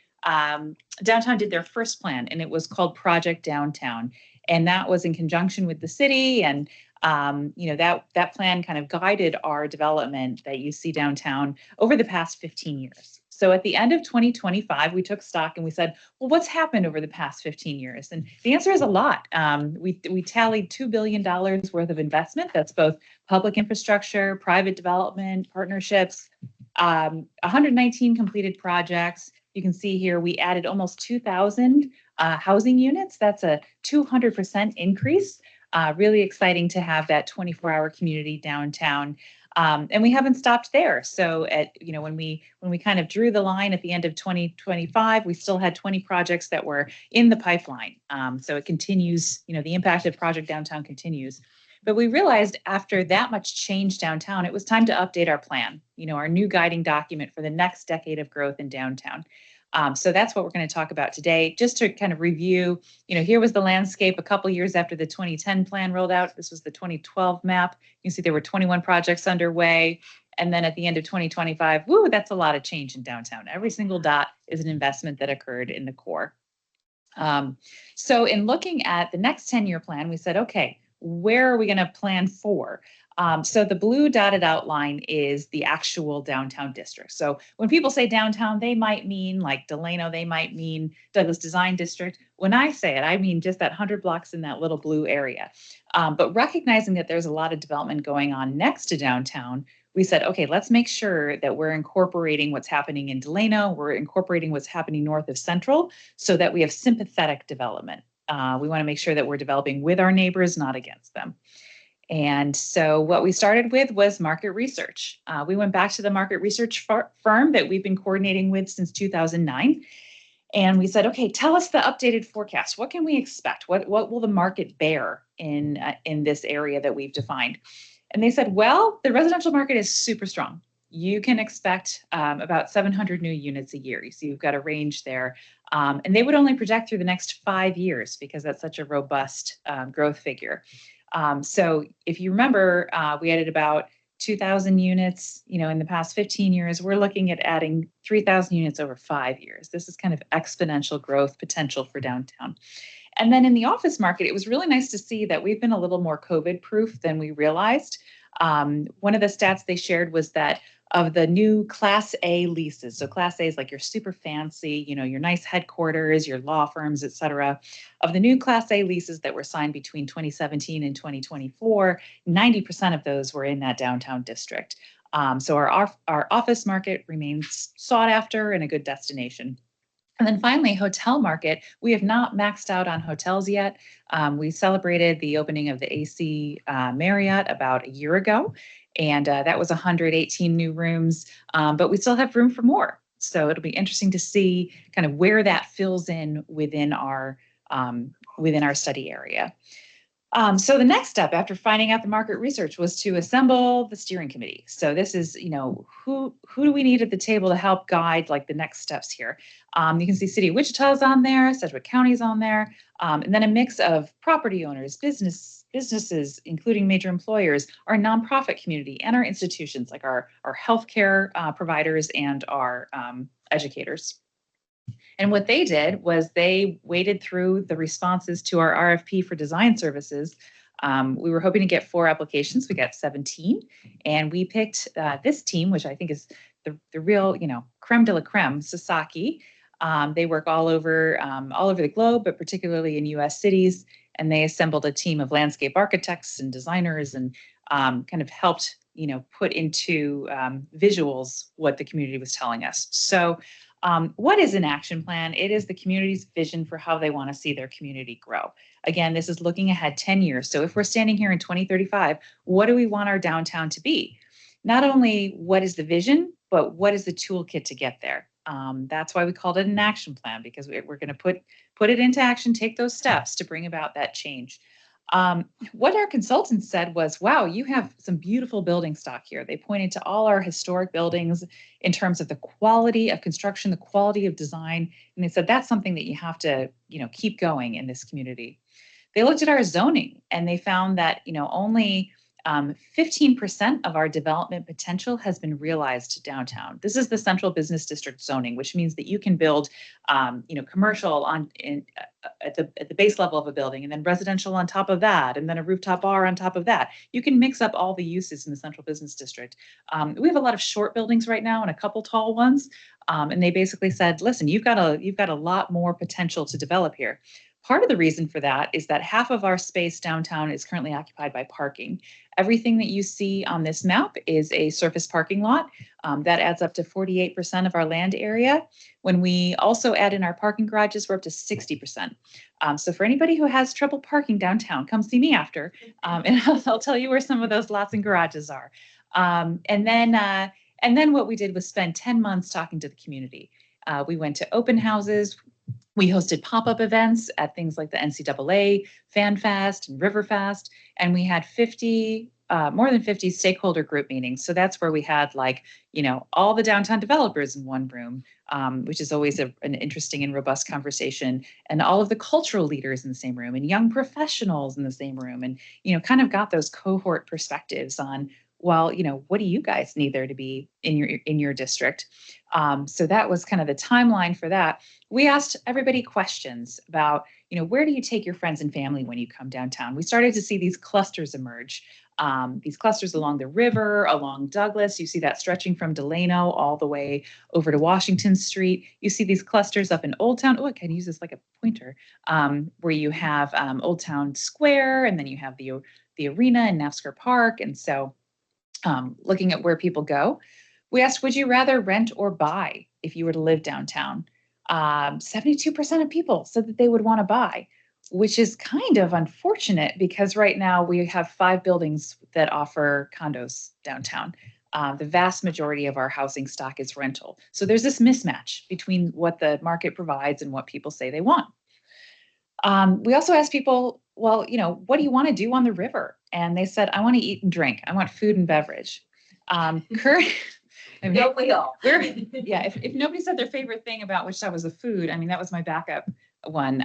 Downtown did their first plan, and it was called Project Downtown, and that was in conjunction with the city. And that plan kind of guided our development that you see downtown over the past 15 years. So at the end of 2025, we took stock and we said, well, what's happened over the past 15 years? And the answer is a lot. We tallied $2 billion worth of investment. That's both public infrastructure, private development, partnerships, 119 completed projects. You can see here we added almost 2,000 housing units. That's a 200% increase. Really exciting to have that 24-hour community downtown. And we haven't stopped there. So when we kind of drew the line at the end of 2025, we still had 20 projects that were in the pipeline. So it continues, the impact of Project Downtown continues. But we realized after that much change downtown, it was time to update our plan, our new guiding document for the next decade of growth in downtown. So that's what we're going to talk about today. Just to kind of review, here was the landscape a couple years after the 2010 plan rolled out. This was the 2012 map. You can see there were 21 projects underway. And then at the end of 2025, woo, that's a lot of change in downtown. Every single dot is an investment that occurred in the core. So in looking at the next 10-year plan, we said, okay, where are we going to plan for? So the blue dotted outline is the actual downtown district. So when people say downtown, they might mean like Delano, they might mean Douglas Design District. When I say it, I mean just that 100 blocks in that little blue area. But recognizing that there's a lot of development going on next to downtown, we said, okay, let's make sure that we're incorporating what's happening in Delano, we're incorporating what's happening north of Central, so that we have sympathetic development. We want to make sure that we're developing with our neighbors, not against them. And so what we started with was market research. We went back to the market research firm that we've been coordinating with since 2009. And we said, okay, tell us the updated forecast. What can we expect? What will the market bear in this area that we've defined? And they said, well, the residential market is super strong. You can expect about 700 new units a year. You see, you've got a range there. And they would only project through the next 5 years because that's such a robust growth figure. So if you remember, we added about 2,000 units, in the past 15 years. We're looking at adding 3,000 units over 5 years. This is kind of exponential growth potential for downtown. And then in the office market, it was really nice to see that we've been a little more COVID proof than we realized. One of the stats they shared was that of the new Class A leases, so Class A is like your super fancy, your nice headquarters, your law firms, et cetera. Of the new Class A leases that were signed between 2017 and 2024, 90% of those were in that downtown district. So our office market remains sought after and a good destination. And then finally, hotel market. We have not maxed out on hotels yet. We celebrated the opening of the AC Marriott about a year ago, and that was 118 new rooms, but we still have room for more. So it'll be interesting to see kind of where that fills in within our study area. So the next step after finding out the market research was to assemble the steering committee. So this is, who do we need at the table to help guide like the next steps here? You can see City of Wichita is on there, Sedgwick County is on there, and then a mix of property owners, businesses, including major employers, our nonprofit community, and our institutions like our healthcare providers and our educators. And what they did was they waded through the responses to our RFP for design services. We were hoping to get 4 applications. We got 17, and we picked this team, which I think is the real, creme de la creme, Sasaki. They work all over the globe, but particularly in U.S. cities. And they assembled a team of landscape architects and designers and kind of helped, put into visuals what the community was telling us. So what is an action plan? It is the community's vision for how they want to see their community grow. Again, this is looking ahead 10 years. So if we're standing here in 2035, what do we want our downtown to be? Not only what is the vision, but what is the toolkit to get there? That's why we called it an action plan, because we're going to put it into action, take those steps to bring about that change. What our consultants said was, wow, you have some beautiful building stock here. They pointed to all our historic buildings in terms of the quality of construction, the quality of design. And they said, that's something that you have to, keep going in this community. They looked at our zoning and they found that, only 15% of our development potential has been realized downtown. This is the central business district zoning, which means that you can build, commercial at the base level of a building, and then residential on top of that, and then a rooftop bar on top of that. You can mix up all the uses in the central business district. We have a lot of short buildings right now and a couple tall ones, and they basically said, listen, you've got a lot more potential to develop here. Part of the reason for that is that half of our space downtown is currently occupied by parking. Everything that you see on this map is a surface parking lot. That adds up to 48% of our land area. When we also add in our parking garages, we're up to 60%. So for anybody who has trouble parking downtown, come see me after, and I'll tell you where some of those lots and garages are. And then what we did was spend 10 months talking to the community. We went to open houses. We hosted pop-up events at things like the NCAA, Fan Fest, and River Fest, and we had more than 50 stakeholder group meetings. So that's where we had all the downtown developers in one room, which is always an interesting and robust conversation, and all of the cultural leaders in the same room, and young professionals in the same room, and kind of got those cohort perspectives on, well, what do you guys need there to be in your district? So that was kind of the timeline for that. We asked everybody questions about, where do you take your friends and family when you come downtown? We started to see these clusters emerge. These clusters along the river, along Douglas. You see that stretching from Delano all the way over to Washington Street. You see these clusters up in Old Town. Oh, I can use this like a pointer, where you have Old Town Square, and then you have the arena and NASCAR Park. And so looking at where people go, we asked, would you rather rent or buy if you were to live downtown? 72% of people said that they would want to buy, which is kind of unfortunate because right now we have 5 buildings that offer condos downtown. The vast majority of our housing stock is rental. So there's this mismatch between what the market provides and what people say they want. We also asked people, well, what do you want to do on the river? And they said, I want to eat and drink. I want food and beverage. Don't we all? If nobody said their favorite thing about Wichita was the food, that was my backup one.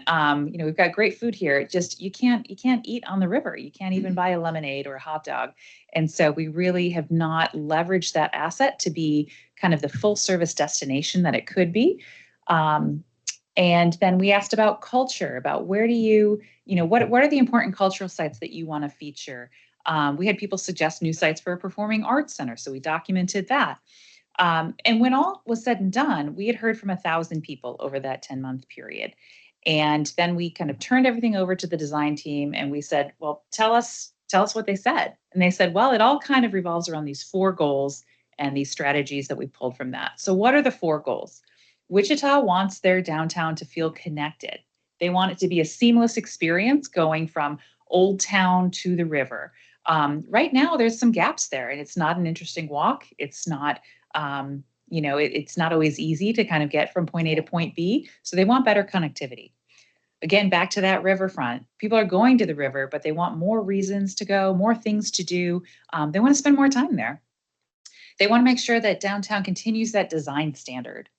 We've got great food here. Just you can't eat on the river. You can't even buy a lemonade or a hot dog. And so we really have not leveraged that asset to be kind of the full service destination that it could be. And then we asked about culture, about where do you, what are the important cultural sites that you want to feature? We had people suggest new sites for a performing arts center, so we documented that. And when all was said and done, we had heard from 1,000 people over that 10-month period. And then we kind of turned everything over to the design team and we said, well, tell us what they said. And they said, well, it all kind of revolves around these 4 goals and these strategies that we pulled from that. So what are the 4 goals? Wichita wants their downtown to feel connected. They want it to be a seamless experience going from Old Town to the river. Right now, there's some gaps there, and it's not an interesting walk. It's not, it's not always easy to kind of get from point A to point B. So they want better connectivity. Again, back to that riverfront. People are going to the river, but they want more reasons to go, more things to do. They want to spend more time there. They want to make sure that downtown continues that design standard.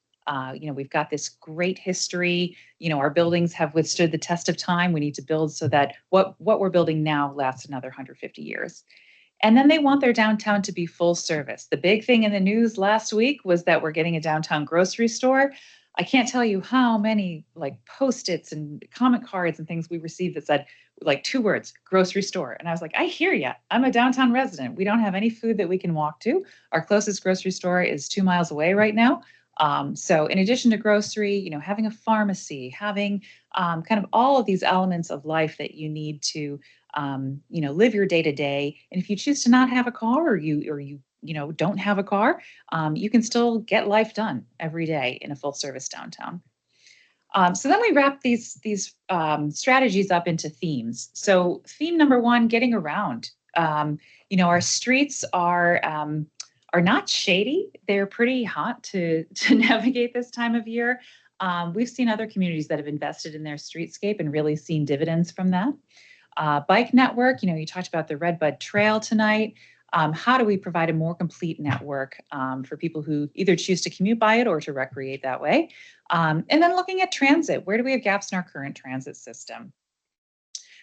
We've got this great history. Our buildings have withstood the test of time. We need to build so that what we're building now lasts another 150 years. And then they want their downtown to be full service. The big thing in the news last week was that we're getting a downtown grocery store. I can't tell you how many Post-its and comment cards and things we received that said 2 words, grocery store. And I was like, I hear you. I'm a downtown resident. We don't have any food that we can walk to. Our closest grocery store is 2 miles away right now. So in addition to grocery, having a pharmacy, having kind of all of these elements of life that you need to, live your day to day. And if you choose to not have a car or you don't have a car, you can still get life done every day in a full service downtown. So then we wrap these strategies up into themes. So theme number 1, getting around. Our streets are not shady. They're pretty hot to navigate this time of year. We've seen other communities that have invested in their streetscape and really seen dividends from that. Bike network, you talked about the Redbud Trail tonight. How do we provide a more complete network for people who either choose to commute by it or to recreate that way? And then looking at transit, where do we have gaps in our current transit system?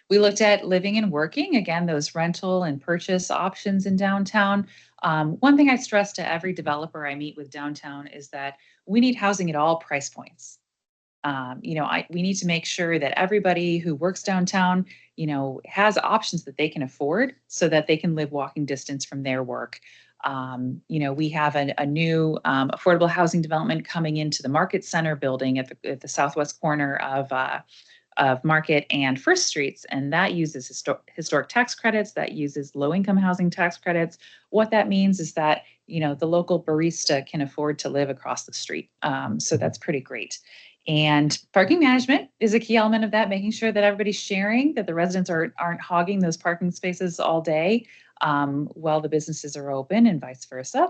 We looked at living and working, again, those rental and purchase options in downtown. One thing I stress to every developer I meet with downtown is that we need housing at all price points. We need to make sure that everybody who works downtown, has options that they can afford so that they can live walking distance from their work. We have a new affordable housing development coming into the Market Center building at the southwest corner of Market and First Streets, and that uses historic tax credits, that uses low-income housing tax credits. What that means is that, the local barista can afford to live across the street. So that's pretty great. And parking management is a key element of that, making sure that everybody's sharing, that the residents aren't hogging those parking spaces all day while the businesses are open and vice versa.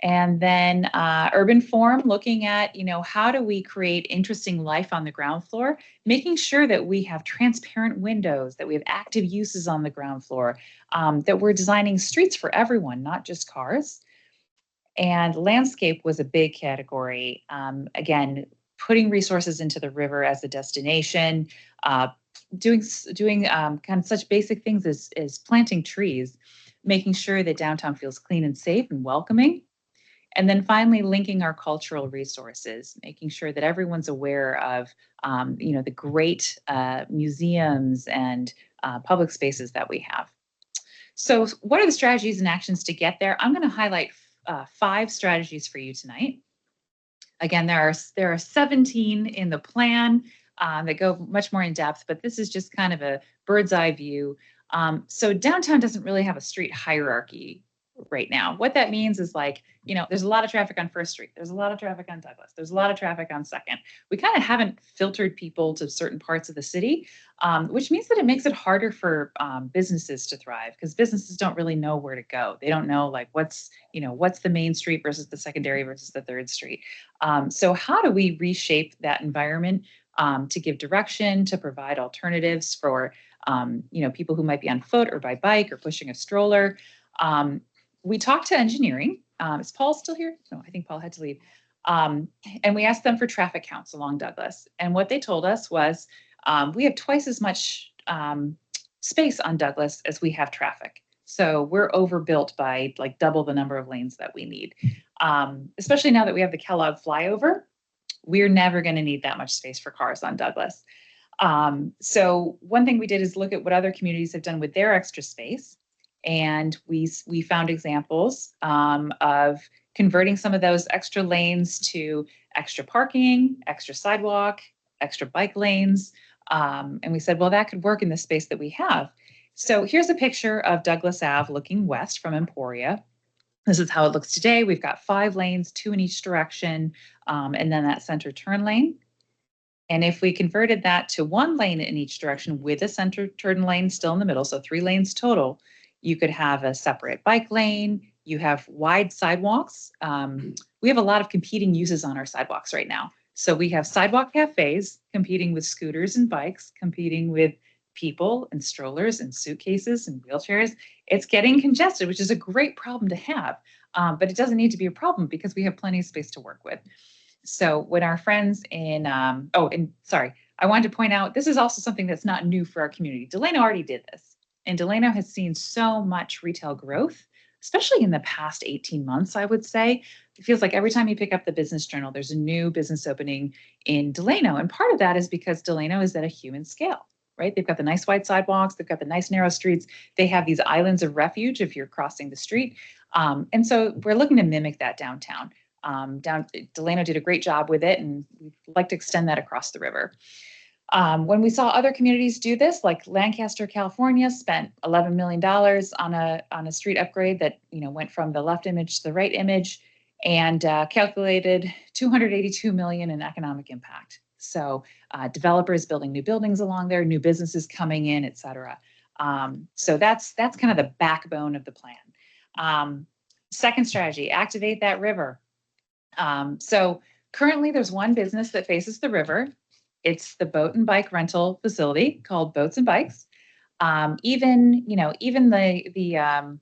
And then urban form, looking at, how do we create interesting life on the ground floor, making sure that we have transparent windows, that we have active uses on the ground floor, that we're designing streets for everyone, not just cars. And landscape was a big category. Again, putting resources into the river as a destination, doing kind of such basic things as planting trees, making sure that downtown feels clean and safe and welcoming. And then finally, linking our cultural resources, making sure that everyone's aware of, the great museums and public spaces that we have. So what are the strategies and actions to get there? I'm going to highlight 5 strategies for you tonight. Again, there are 17 in the plan that go much more in depth, but this is just kind of a bird's eye view. So downtown doesn't really have a street hierarchy right now. What that means is there's a lot of traffic on First Street. There's a lot of traffic on Douglas. There's a lot of traffic on Second. We kind of haven't filtered people to certain parts of the city, which means that it makes it harder for businesses to thrive because businesses don't really know where to go. They don't know what's the main street versus the secondary versus the third street. So how do we reshape that environment to give direction, to provide alternatives for people who might be on foot or by bike or pushing a stroller? We talked to engineering. Is Paul still here? No, I think Paul had to leave. And we asked them for traffic counts along Douglas. And what they told us was we have twice as much space on Douglas as we have traffic. So we're overbuilt by double the number of lanes that we need. Especially now that we have the Kellogg flyover. we're never going to need that much space for cars on Douglas. So one thing we did is look at what other communities have done with their extra space. And we found examples of converting some of those extra lanes to extra parking, extra sidewalk, extra bike lanes. And we said, well, that could work in the space that we have. So here's a picture of Douglas Ave looking west from Emporia. This is how it looks today. We've got 5 lanes, 2 in each direction, and then that center turn lane. And if we converted that to 1 lane in each direction with a center turn lane still in the middle, so 3 lanes total, you could have a separate bike lane. You have wide sidewalks. We have a lot of competing uses on our sidewalks right now. So we have sidewalk cafes competing with scooters and bikes, competing with people and strollers and suitcases and wheelchairs. It's getting congested, which is a great problem to have, but it doesn't need to be a problem because we have plenty of space to work with. So when our friends in, I wanted to point out, this is also something that's not new for our community. Delano already did this, and Delano has seen so much retail growth, especially in the past 18 months, I would say. It feels like every time you pick up the Business Journal, there's a new business opening in Delano. And part of that is because Delano is at a human scale, right? They've got the nice wide sidewalks, they've got the nice narrow streets, they have these islands of refuge if you're crossing the street. And so we're looking to mimic that downtown. Delano did a great job with it, and we'd like to extend that across the river. When we saw other communities do this, like Lancaster, California, spent $11 million on a street upgrade that went from the left image to the right image, and calculated $282 million in economic impact. So developers building new buildings along there, new businesses coming in, et cetera. So that's kind of the backbone of the plan. Second strategy, activate that river. So currently there's one business that faces the river. It's the boat and bike rental facility called Boats and Bikes. Even the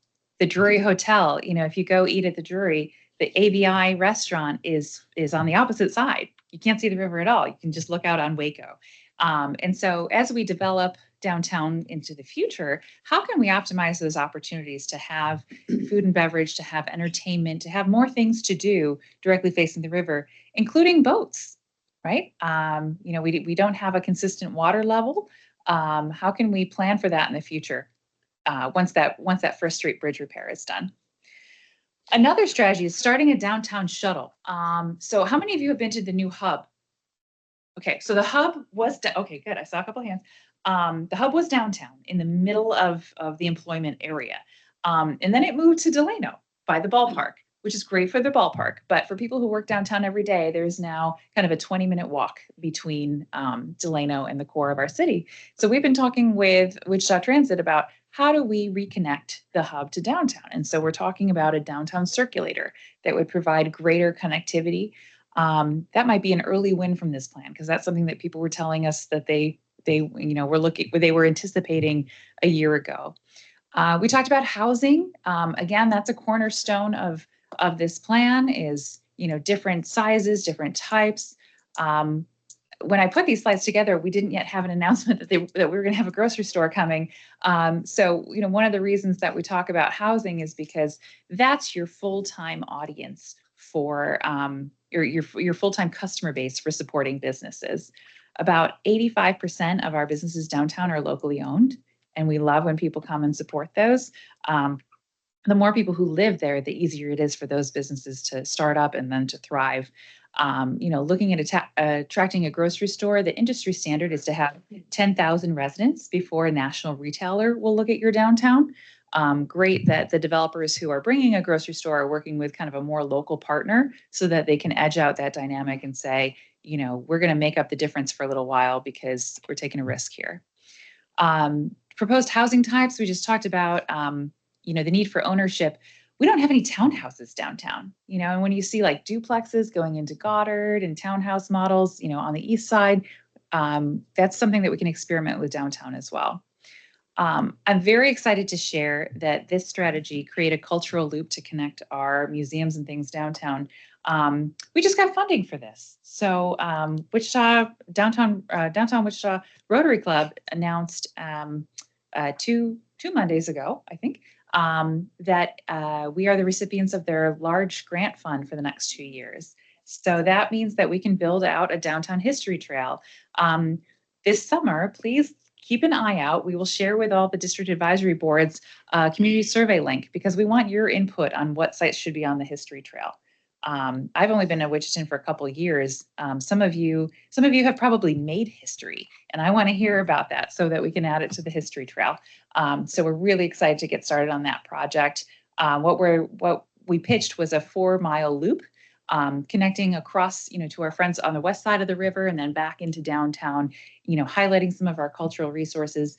Drury Hotel, if you go eat at the Drury, the ABI restaurant is on the opposite side. You can't see the river at all. You can just look out on Waco. And so as we develop downtown into the future, how can we optimize those opportunities to have food and beverage, to have entertainment, to have more things to do directly facing the river, including boats, right? We don't have a consistent water level. How can we plan for that in the future once that First Street Bridge repair is done? Another strategy is starting a downtown shuttle. So how many of you have been to the new hub? Okay, so the hub was, okay, good, I saw a couple hands. The hub was downtown in the middle of the employment area. And then it moved to Delano by the ballpark, which is great for the ballpark. But for people who work downtown every day, there's now kind of a 20-minute walk between Delano and the core of our city. So we've been talking with Wichita Transit about how do we reconnect the hub to downtown? And so we're talking about a downtown circulator that would provide greater connectivity. That might be an early win from this plan, because that's something that people were telling us that they were anticipating a year ago. We talked about housing. Again, that's a cornerstone of this plan is, different sizes, different types. When I put these slides together, we didn't yet have an announcement that we were going to have a grocery store coming. So, one of the reasons that we talk about housing is because that's your full-time audience for your full-time customer base for supporting businesses. About 85% of our businesses downtown are locally owned, and we love when people come and support those. The more people who live there, the easier it is for those businesses to start up and then to thrive. Looking at attracting a grocery store, the industry standard is to have 10,000 residents before a national retailer will look at your downtown. Great that the developers who are bringing a grocery store are working with kind of a more local partner so that they can edge out that dynamic and say, we're going to make up the difference for a little while because we're taking a risk here. Proposed housing types, we just talked about, the need for ownership. We don't have any townhouses downtown, and when you see like duplexes going into Goddard and townhouse models, on the east side, that's something that we can experiment with downtown as well. I'm very excited to share that this strategy, create a cultural loop to connect our museums and things downtown. We just got funding for this. So Downtown Wichita Rotary Club announced two Mondays ago, I think, that we are the recipients of their large grant fund for the next 2 years. So that means that we can build out a downtown history trail. This summer, please keep an eye out. We will share with all the district advisory boards a community survey link because we want your input on what sites should be on the history trail. I've only been at Wichita for a couple of years. Some of you have probably made history, and I want to hear about that so that we can add it to the history trail. So we're really excited to get started on that project. What we pitched was a 4-mile loop connecting across, to our friends on the west side of the river and then back into downtown, highlighting some of our cultural resources.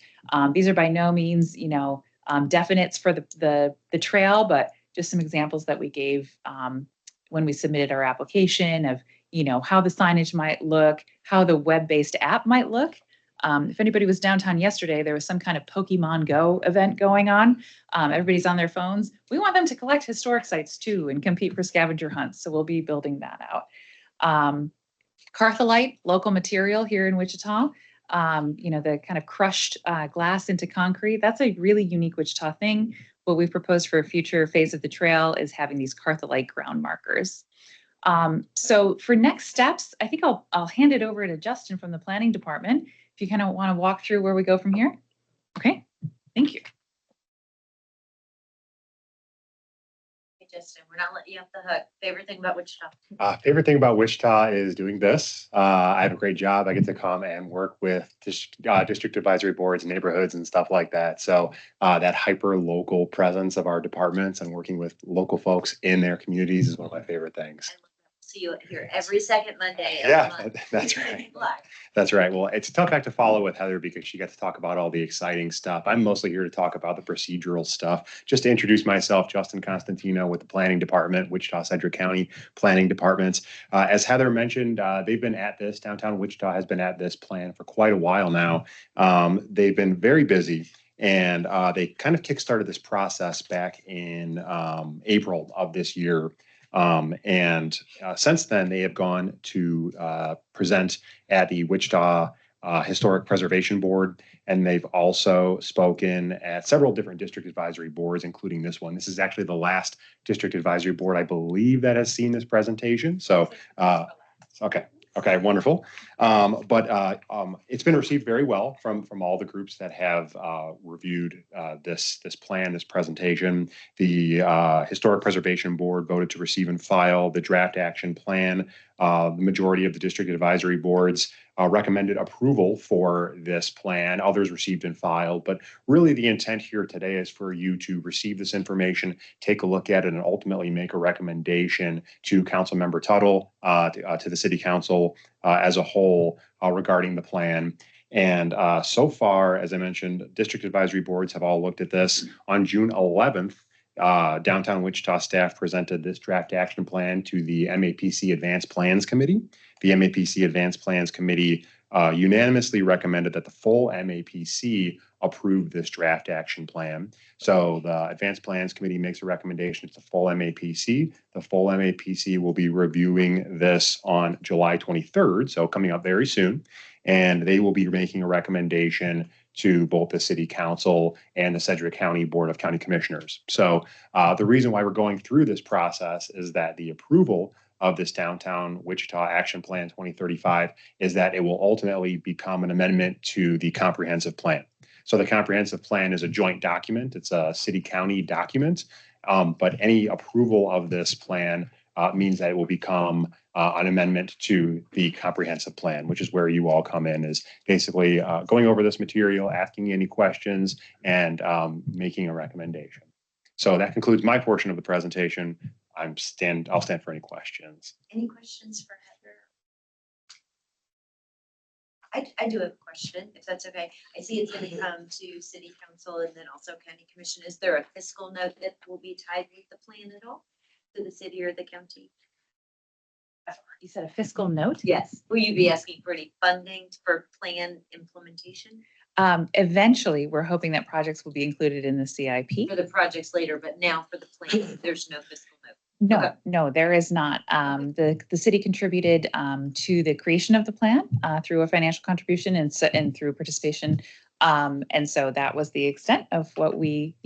These are by no means, definites for the trail, but just some examples that we gave when we submitted our application of, how the signage might look, how the web-based app might look. If anybody was downtown yesterday, there was some kind of Pokemon Go event going on. Everybody's on their phones. We want them to collect historic sites too and compete for scavenger hunts. So we'll be building that out. Cartholite, local material here in Wichita. The kind of crushed glass into concrete. That's a really unique Wichita thing. What we've proposed for a future phase of the trail is having these Cartholite ground markers. So for next steps, I think I'll hand it over to Justin from the planning department. If you kind of want to walk through where we go from here. Okay, thank you. Hey, Justin, we're not letting you off the hook. Favorite thing about Wichita? Favorite thing about Wichita is doing this. I have a great job. I get to come and work with district advisory boards, neighborhoods, and stuff like that. So that hyper local presence of our departments and working with local folks in their communities is one of my favorite things. See you here every second Monday of the Yeah, month. that's right. Live. That's right. Well, it's a tough act to follow with Heather because she got to talk about all the exciting stuff. I'm mostly here to talk about the procedural stuff. Just to introduce myself, Justin Constantino with the Planning Department, Wichita Sedgwick County Planning Departments. As Heather mentioned, they've been at this, downtown Wichita has been at this plan for quite a while now. They've been very busy. And they kind of kickstarted this process back in April of this year. Since then, they have gone to present at the Wichita Historic Preservation Board, and they've also spoken at several different district advisory boards, including this one. This is actually the last district advisory board, I believe, that has seen this presentation. So, okay. Okay, wonderful. It's been received very well from all the groups that have reviewed this plan, this presentation. The Historic Preservation Board voted to receive and file the draft action plan. The majority of the district advisory boards recommended approval for this plan. Others received and filed, but really the intent here today is for you to receive this information, take a look at it, and ultimately make a recommendation to Councilmember Tuttle, to the City Council as a whole regarding the plan. And so far, as I mentioned, district advisory boards have all looked at this. On June 11th, downtown Wichita staff presented this draft action plan to the MAPC Advanced Plans Committee. The MAPC Advanced Plans Committee unanimously recommended that the full MAPC approve this draft action plan. So the Advanced Plans Committee makes a recommendation to the full MAPC. The full MAPC will be reviewing this on July 23rd, so coming up very soon. And they will be making a recommendation to both the City Council and the Sedgwick County Board of County Commissioners. So the reason why we're going through this process is that the approval of this Downtown Wichita Action Plan 2035 is that it will ultimately become an amendment to the comprehensive plan. So the comprehensive plan is a joint document. It's a city-county document, but any approval of this plan means that it will become an amendment to the comprehensive plan, which is where you all come in, is basically going over this material, asking any questions, and making a recommendation. So that concludes my portion of the presentation. I'll stand for any questions. Any questions for Heather? I do have a question, if that's okay. I see it's going to come to City Council and then also County Commission. Is there a fiscal note that will be tied with the plan at all to the city or the county? You said a fiscal note? Yes. Will you be asking for any funding for plan implementation? Eventually, we're hoping that projects will be included in the CIP. For the projects later, but now for the plan, there's no fiscal note. No, Okay. no, there is not. The city contributed to the creation of the plan through a financial contribution and through participation And so that was the extent of what we,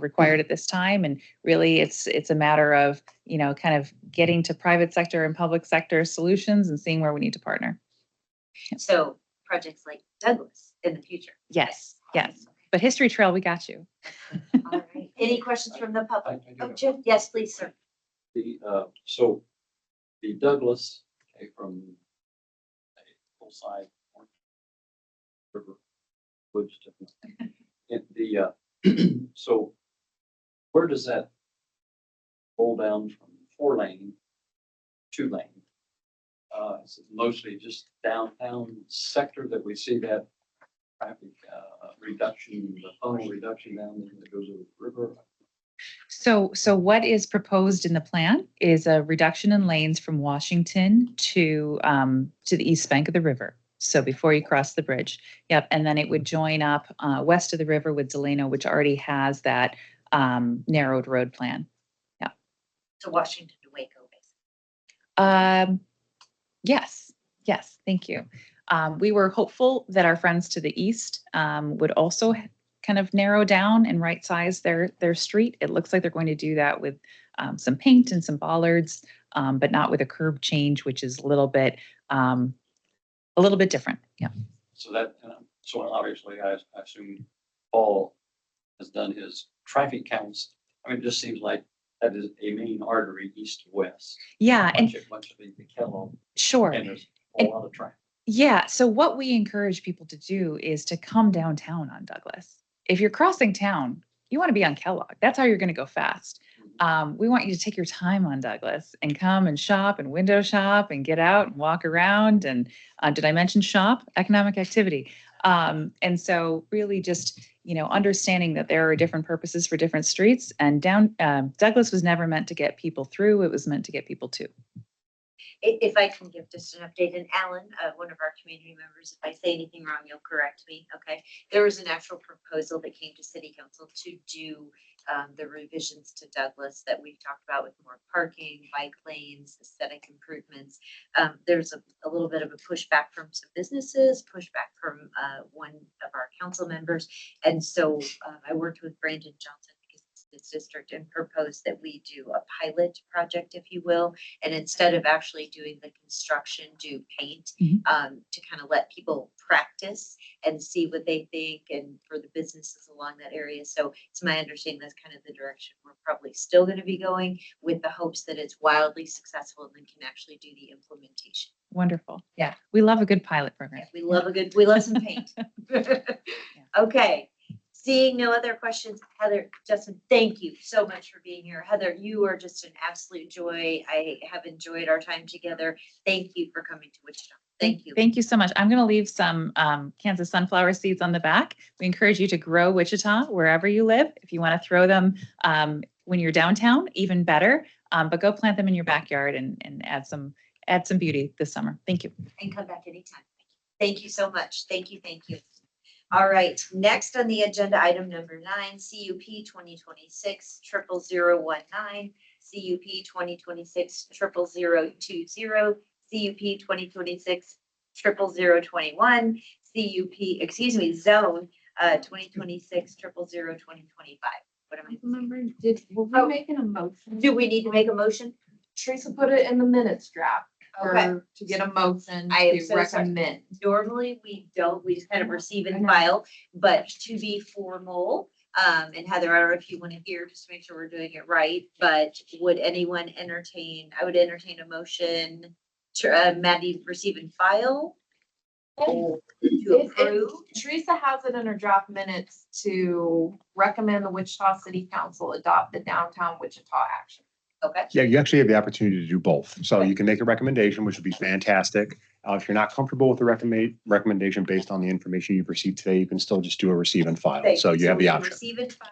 required at this time. And really, it's a matter of, kind of getting to private sector and public sector solutions and seeing where we need to partner. So projects like Douglas in the future. Yes, yes. But History Trail, we got you. All right. Any questions from the public? I do Oh, have Jim, yes, please, sir. So the Douglas, okay, from a full side river woods to so where does that roll down from 4-lane, 2-lane? It's mostly just downtown sector that we see that traffic reduction, the funnel reduction down there that goes over the river. So what is proposed in the plan is a reduction in lanes from Washington to the east bank of the river. So before you cross the bridge, yep, and then it would join up west of the river with Delano, which already has that narrowed road plan. Yeah. To Washington to Waco, basically. Yes, thank you. We were hopeful that our friends to the east would also kind of narrow down and right size their street. It looks like they're going to do that with some paint and some bollards, but not with a curb change, which is a little bit different. Yeah. So so obviously I assume Paul has done his traffic counts. I mean, it just seems like that is a main artery east to west. Yeah, Much of the Kellogg. Sure. And there's a lot of traffic. Yeah. So what we encourage people to do is to come downtown on Douglas. If you're crossing town, you want to be on Kellogg. That's how you're going to go fast. We want you to take your time on Douglas and come and shop and window shop and get out and walk around. And did I mention shop? Economic activity. And so really just, understanding that there are different purposes for different streets, and Douglas was never meant to get people through. It was meant to get people to. If I can give just an update, and Alan, one of our community members, if I say anything wrong, you'll correct me, okay? There was an actual proposal that came to city council to do the revisions to Douglas that we've talked about with more parking, bike lanes, aesthetic improvements. There's a little bit of a pushback from some businesses, pushback from one of our council members. And so I worked with Brandon Johnson, this district, and proposed that we do a pilot project, if you will, and instead of actually doing the construction, do paint, to kind of let people practice and see what they think, and for the businesses along that area. So it's my understanding that's kind of the direction we're probably still going to be going, with the hopes that it's wildly successful and then can actually do the implementation. Wonderful. Yeah. We love a good pilot program. Yeah, we love some paint. Okay. Seeing no other questions, Heather, Justin, thank you so much for being here. Heather, you are just an absolute joy. I have enjoyed our time together. Thank you for coming to Wichita. Thank you. Thank you so much. I'm going to leave some Kansas sunflower seeds on the back. We encourage you to grow Wichita wherever you live. If you want to throw them when you're downtown, even better. But go plant them in your backyard and add some beauty this summer. Thank you. And come back anytime. Thank you so much. Thank you. All right, next on the agenda, item number 9, CUP 2026-00019, CUP 2026-00020, CUP 2026-00021, CUP, zone 2026-0002025. What am I remembering? Were we making a motion? Do we need to make a motion? Teresa put it in the minutes draft. Okay. To get a motion I am to so sorry. recommend. Normally we don't, we just kind of receive and file, but to be formal, and Heather, I don't know if you want to hear, just to make sure we're doing it right, but would anyone I would entertain a motion to, Maddie, receive and file? To approve? Teresa has it in her draft minutes to recommend the Wichita City Council adopt the downtown Wichita action. Okay. Yeah, you actually have the opportunity to do both. So you can make a recommendation, which would be fantastic. If you're not comfortable with the recommendation based on the information you've received today, you can still just do a receive and file. So you have the option. Receive and file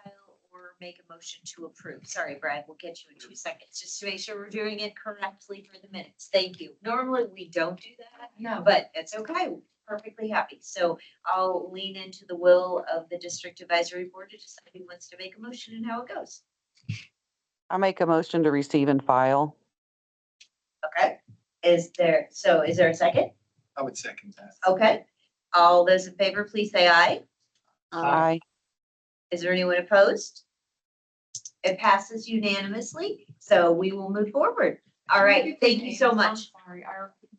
or make a motion to approve. Sorry, Brad, we'll get you in 2 seconds, just to make sure we're doing it correctly for the minutes. Thank you. Normally we don't do that. No. But it's okay. We're perfectly happy. So I'll lean into the will of the district advisory board to decide who wants to make a motion and how it goes. I make a motion to receive and file. Okay. Is there a second? I would second that. Okay. All those in favor, please say aye. Aye. Is there anyone opposed? It passes unanimously, so we will move forward. All right, thank you so much. I'm sorry,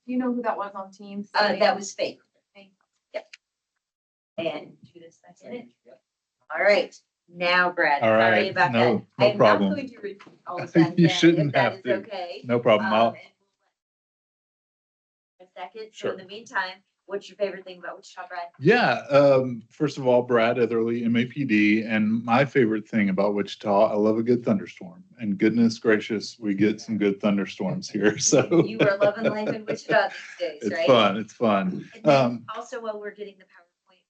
do you know who that was on Teams? That was Faith. Yep. And Judith seconded. All right, now Brad, All sorry right, about that. no I am not problem. going to repeat all of that You again, if shouldn't that have is to. okay. No problem. A second, so Sure. in the meantime, what's your favorite thing about Wichita, Brad? Yeah, first of all, Brad Etherly, MAPD, and my favorite thing about Wichita, I love a good thunderstorm. And goodness gracious, we get some good thunderstorms here, so. You are loving life in Wichita these days, It's right? fun, it's fun. And then also, while we're getting the PowerPoint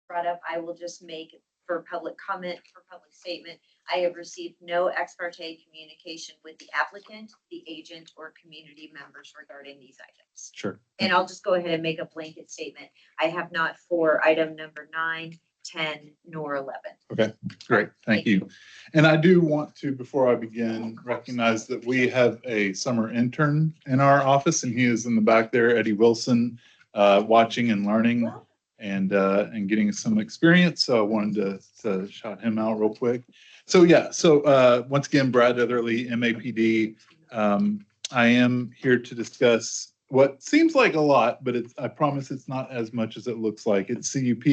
brought up, I will just make for public comment, for public statement, I have received no ex parte communication with the applicant, the agent, or community members regarding these items. Sure. And I'll just go ahead and make a blanket statement. I have not for item number 9, 10, nor 11. Okay, great, thank you. And I do want to, before I begin, recognize that we have a summer intern in our office, and he is in the back there, Eddie Wilson, watching and learning and getting some experience. So I wanted to shout him out real quick. So yeah, so once again, Brad Etherly, MAPD. I am here to discuss what seems like a lot, but I promise it's not as much as it looks like. It's CUP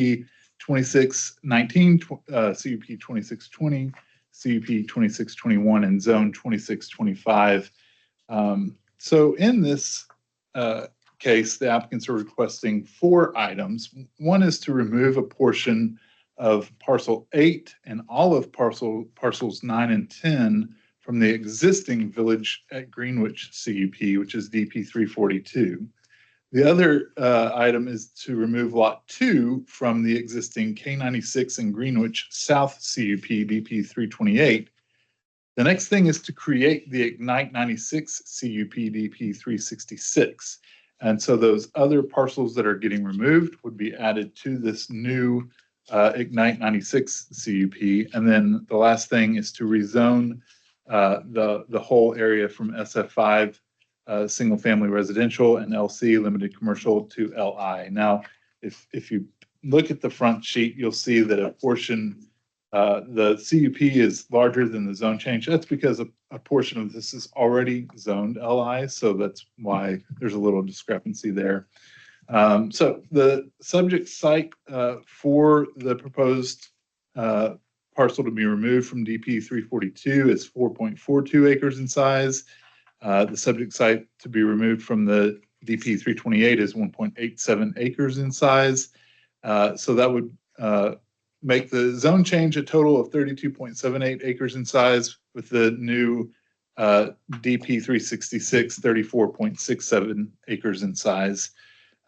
2619, CUP 2620, CUP 2621, and Zone 2625. So in this case, the applicants are requesting 4 items. One is to remove a portion of parcel 8 and all of parcels 9 and 10 from the existing Village at Greenwich CUP, which is DP 342. The other item is to remove lot 2 from the existing K96 and Greenwich South CUP DP 328. The next thing is to create the Ignite 96 CUP DP 366. And so those other parcels that are getting removed would be added to this new Ignite 96 CUP. And then the last thing is to rezone the whole area from SF5 single family residential and LC limited commercial to LI. Now, if you look at the front sheet, you'll see that a portion, the CUP is larger than the zone change. That's because a portion of this is already zoned LI, so that's why there's a little discrepancy there. So the subject site for the proposed parcel to be removed from DP 342 is 4.42 acres in size. The subject site to be removed from the DP 328 is 1.87 acres in size. So that would make the zone change a total of 32.78 acres in size, with the new DP 366, 34.67 acres in size.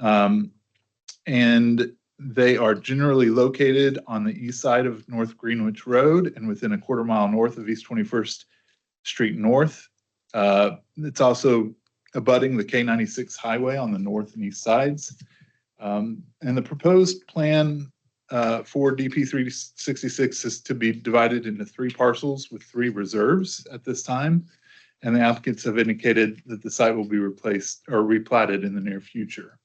And they are generally located on the east side of North Greenwich Road and within a quarter mile north of East 21st Street North. It's also abutting the K96 highway on the north and east sides. And the proposed plan for DP 366 is to be divided into 3 parcels with 3 reserves at this time. And the applicants have indicated that the site will be replaced or replatted in the near future.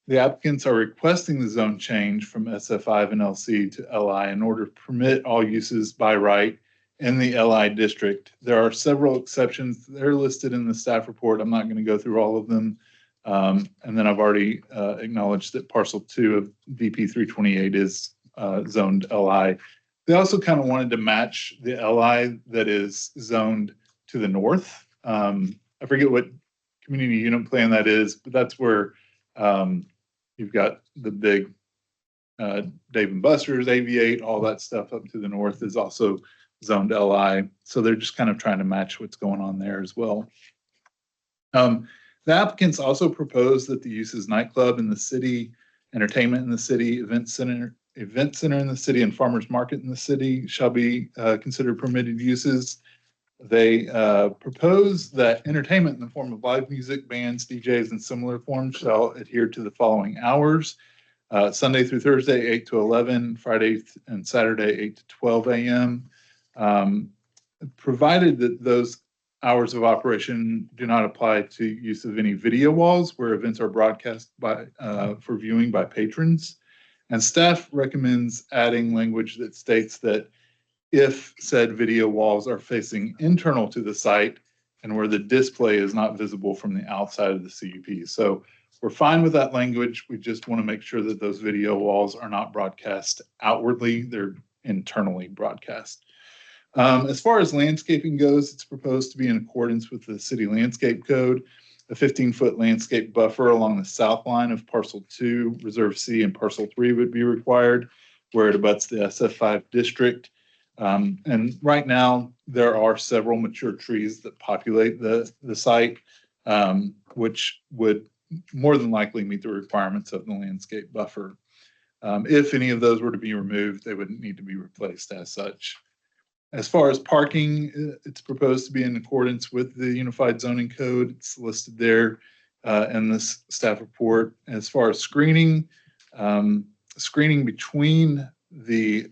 The applicants are requesting the zone change from SF5 and LC to LI in order to permit all uses by right in the LI district. There are several exceptions. They're listed in the staff report. I'm not going to go through all of them. And then I've already acknowledged that parcel 2 of DP 328 is zoned LI. They also kind of wanted to match the LI that is zoned to the north. I forget what community unit plan that is, but that's where you've got the big Dave & Buster's, Aviate, all that stuff up to the north is also zoned LI. So they're just kind of trying to match what's going on there as well. The applicants also propose that the uses nightclub in the city, entertainment in the city, event center in the city, and farmers market in the city shall be considered permitted uses. They propose that entertainment in the form of live music, bands, DJs, and similar forms shall adhere to the following hours: Sunday through Thursday, 8 to 11, Friday and Saturday, 8 to 12 a.m. Provided that those hours of operation do not apply to use of any video walls where events are broadcast by for viewing by patrons. And staff recommends adding language that states that if said video walls are facing internal to the site and where the display is not visible from the outside of the CUP. So we're fine with that language. We just want to make sure that those video walls are not broadcast outwardly, they're internally broadcast. As far as landscaping goes, it's proposed to be in accordance with the city landscape code. A 15-foot landscape buffer along the south line of parcel 2, reserve C, and parcel 3 would be required where it abuts the SF5 district. And right now, there are several mature trees that populate the site, which would more than likely meet the requirements of the landscape buffer. If any of those were to be removed, they would need to be replaced as such. As far as parking, it's proposed to be in accordance with the Unified Zoning Code. It's listed there in this staff report. As far as screening, screening between the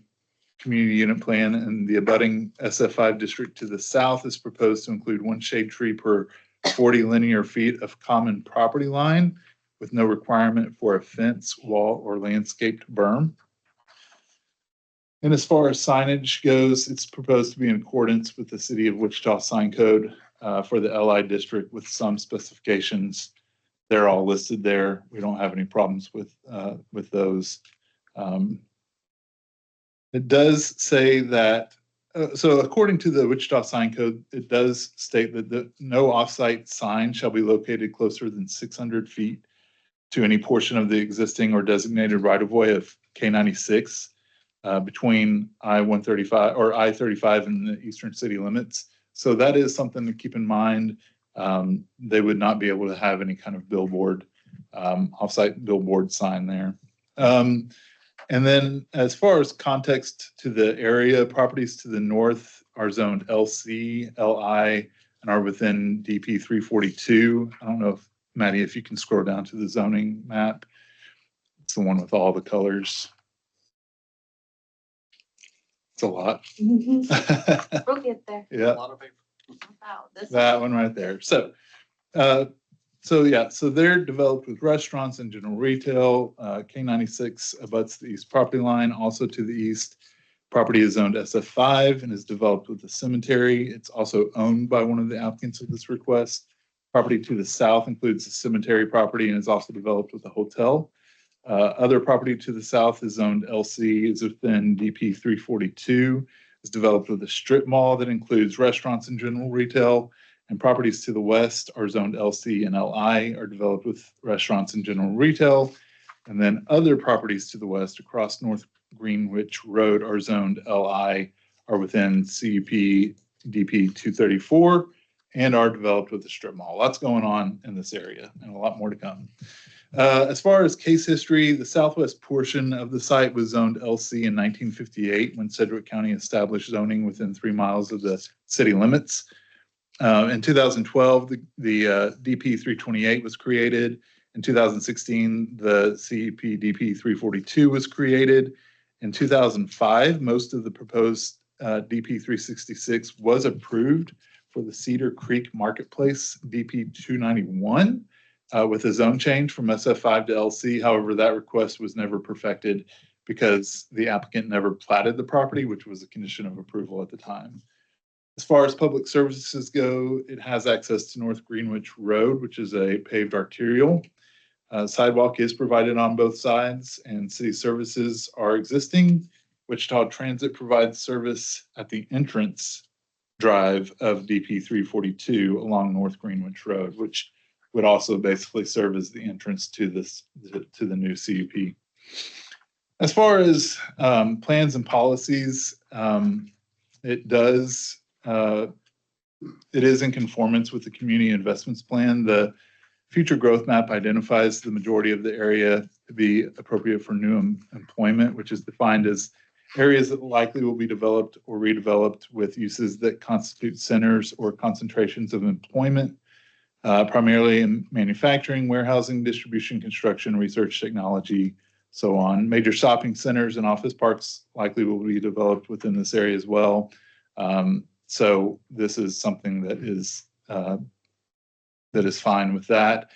community unit plan and the abutting SF5 district to the south is proposed to include 1 shade tree per 40 linear feet of common property line with no requirement for a fence, wall, or landscaped berm. And as far as signage goes, it's proposed to be in accordance with the City of Wichita sign code for the LI district with some specifications. They're all listed there. We don't have any problems with those. It does say that, so according to the Wichita sign code, it does state that no offsite sign shall be located closer than 600 feet to any portion of the existing or designated right-of-way of K96 between I-135 or I-35 and the eastern city limits. So that is something to keep in mind. They would not be able to have any kind of billboard, offsite billboard sign there. And then as far as context to the area, properties to the north are zoned LC, LI, and are within DP 342. I don't know if, Maddie, if you can scroll down to the zoning map. It's the one with all the colors. It's a lot. We'll get there. Yeah. A lot of paper. Wow, this That one right there. So they're developed with restaurants and general retail. K96 abuts the east property line. Also to the east, property is zoned SF5 and is developed with a cemetery. It's also owned by one of the applicants of this request. Property to the south includes the cemetery property and is also developed with a hotel. Other property to the south is zoned LC, is within DP 342, is developed with a strip mall that includes restaurants and general retail. And properties to the west are zoned LC and LI, are developed with restaurants and general retail. And then other properties to the west across North Greenwich Road are zoned LI, are within CUP DP 234, and are developed with a strip mall. Lots going on in this area and a lot more to come. As far as case history, the southwest portion of the site was zoned LC in 1958 when Sedgwick County established zoning within 3 miles of the city limits. In 2012, the DP 328 was created. In 2016, the CUP DP 342 was created. In 2005, most of the proposed DP 366 was approved for the Cedar Creek Marketplace DP 291 with a zone change from SF5 to LC. However, that request was never perfected because the applicant never platted the property, which was a condition of approval at the time. As far as public services go, it has access to North Greenwich Road, which is a paved arterial. Sidewalk is provided on both sides and city services are existing. Wichita Transit provides service at the entrance drive of DP 342 along North Greenwich Road, which would also basically serve as the entrance to the new CUP. As far as plans and policies, it is in conformance with the community investments plan. The future growth map identifies the majority of the area to be appropriate for new employment, which is defined as areas that likely will be developed or redeveloped with uses that constitute centers or concentrations of employment, primarily in manufacturing, warehousing, distribution, construction, research, technology, so on. Major shopping centers and office parks likely will be developed within this area as well. So this is something that is fine with that.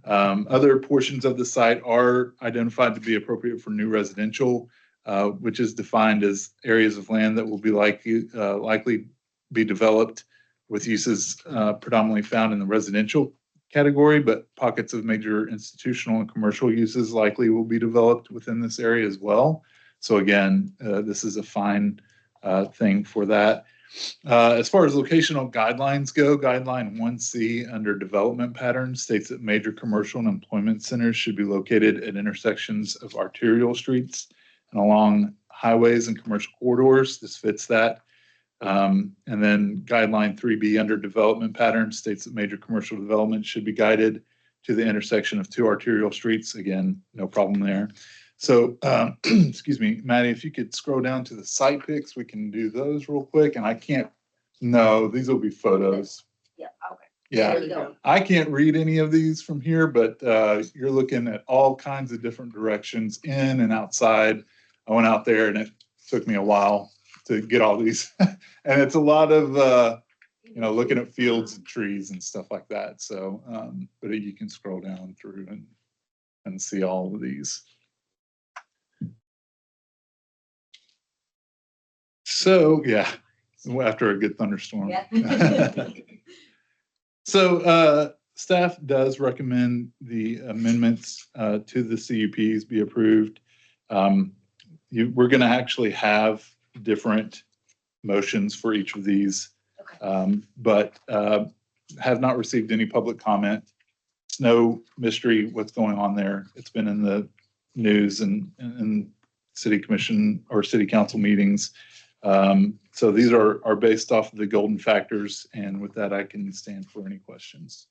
Other portions of the site are identified to be appropriate for new residential, which is defined as areas of land that will be likely be developed with uses predominantly found in the residential category, but pockets of major institutional and commercial uses likely will be developed within this area as well. So again, this is a fine thing for that. As far as locational guidelines go, guideline 1C under development patterns states that major commercial and employment centers should be located at intersections of arterial streets and along highways and commercial corridors. This fits that. And then guideline 3B under development patterns states that major commercial development should be guided to the intersection of two arterial streets. Again, no problem there. So, excuse me, Maddie, if you could scroll down to the site pics, we can do those real quick. And I can't, no, these will be photos. Yeah, okay. Yeah, There you go. I can't read any of these from here, but you're looking at all kinds of different directions in and outside. I went out there and it took me a while to get all these. And it's a lot of, looking at fields and trees and stuff like that. So, but you can scroll down through and see all of these. So, yeah, after a good thunderstorm. Yeah. So, staff does recommend the amendments to the CUPs be approved. We're going to actually have different motions for each of these, but have not received any public comment. It's no mystery what's going on there. It's been in the news and city commission or city council meetings. So these are based off of the golden factors, and with that, I can stand for any questions.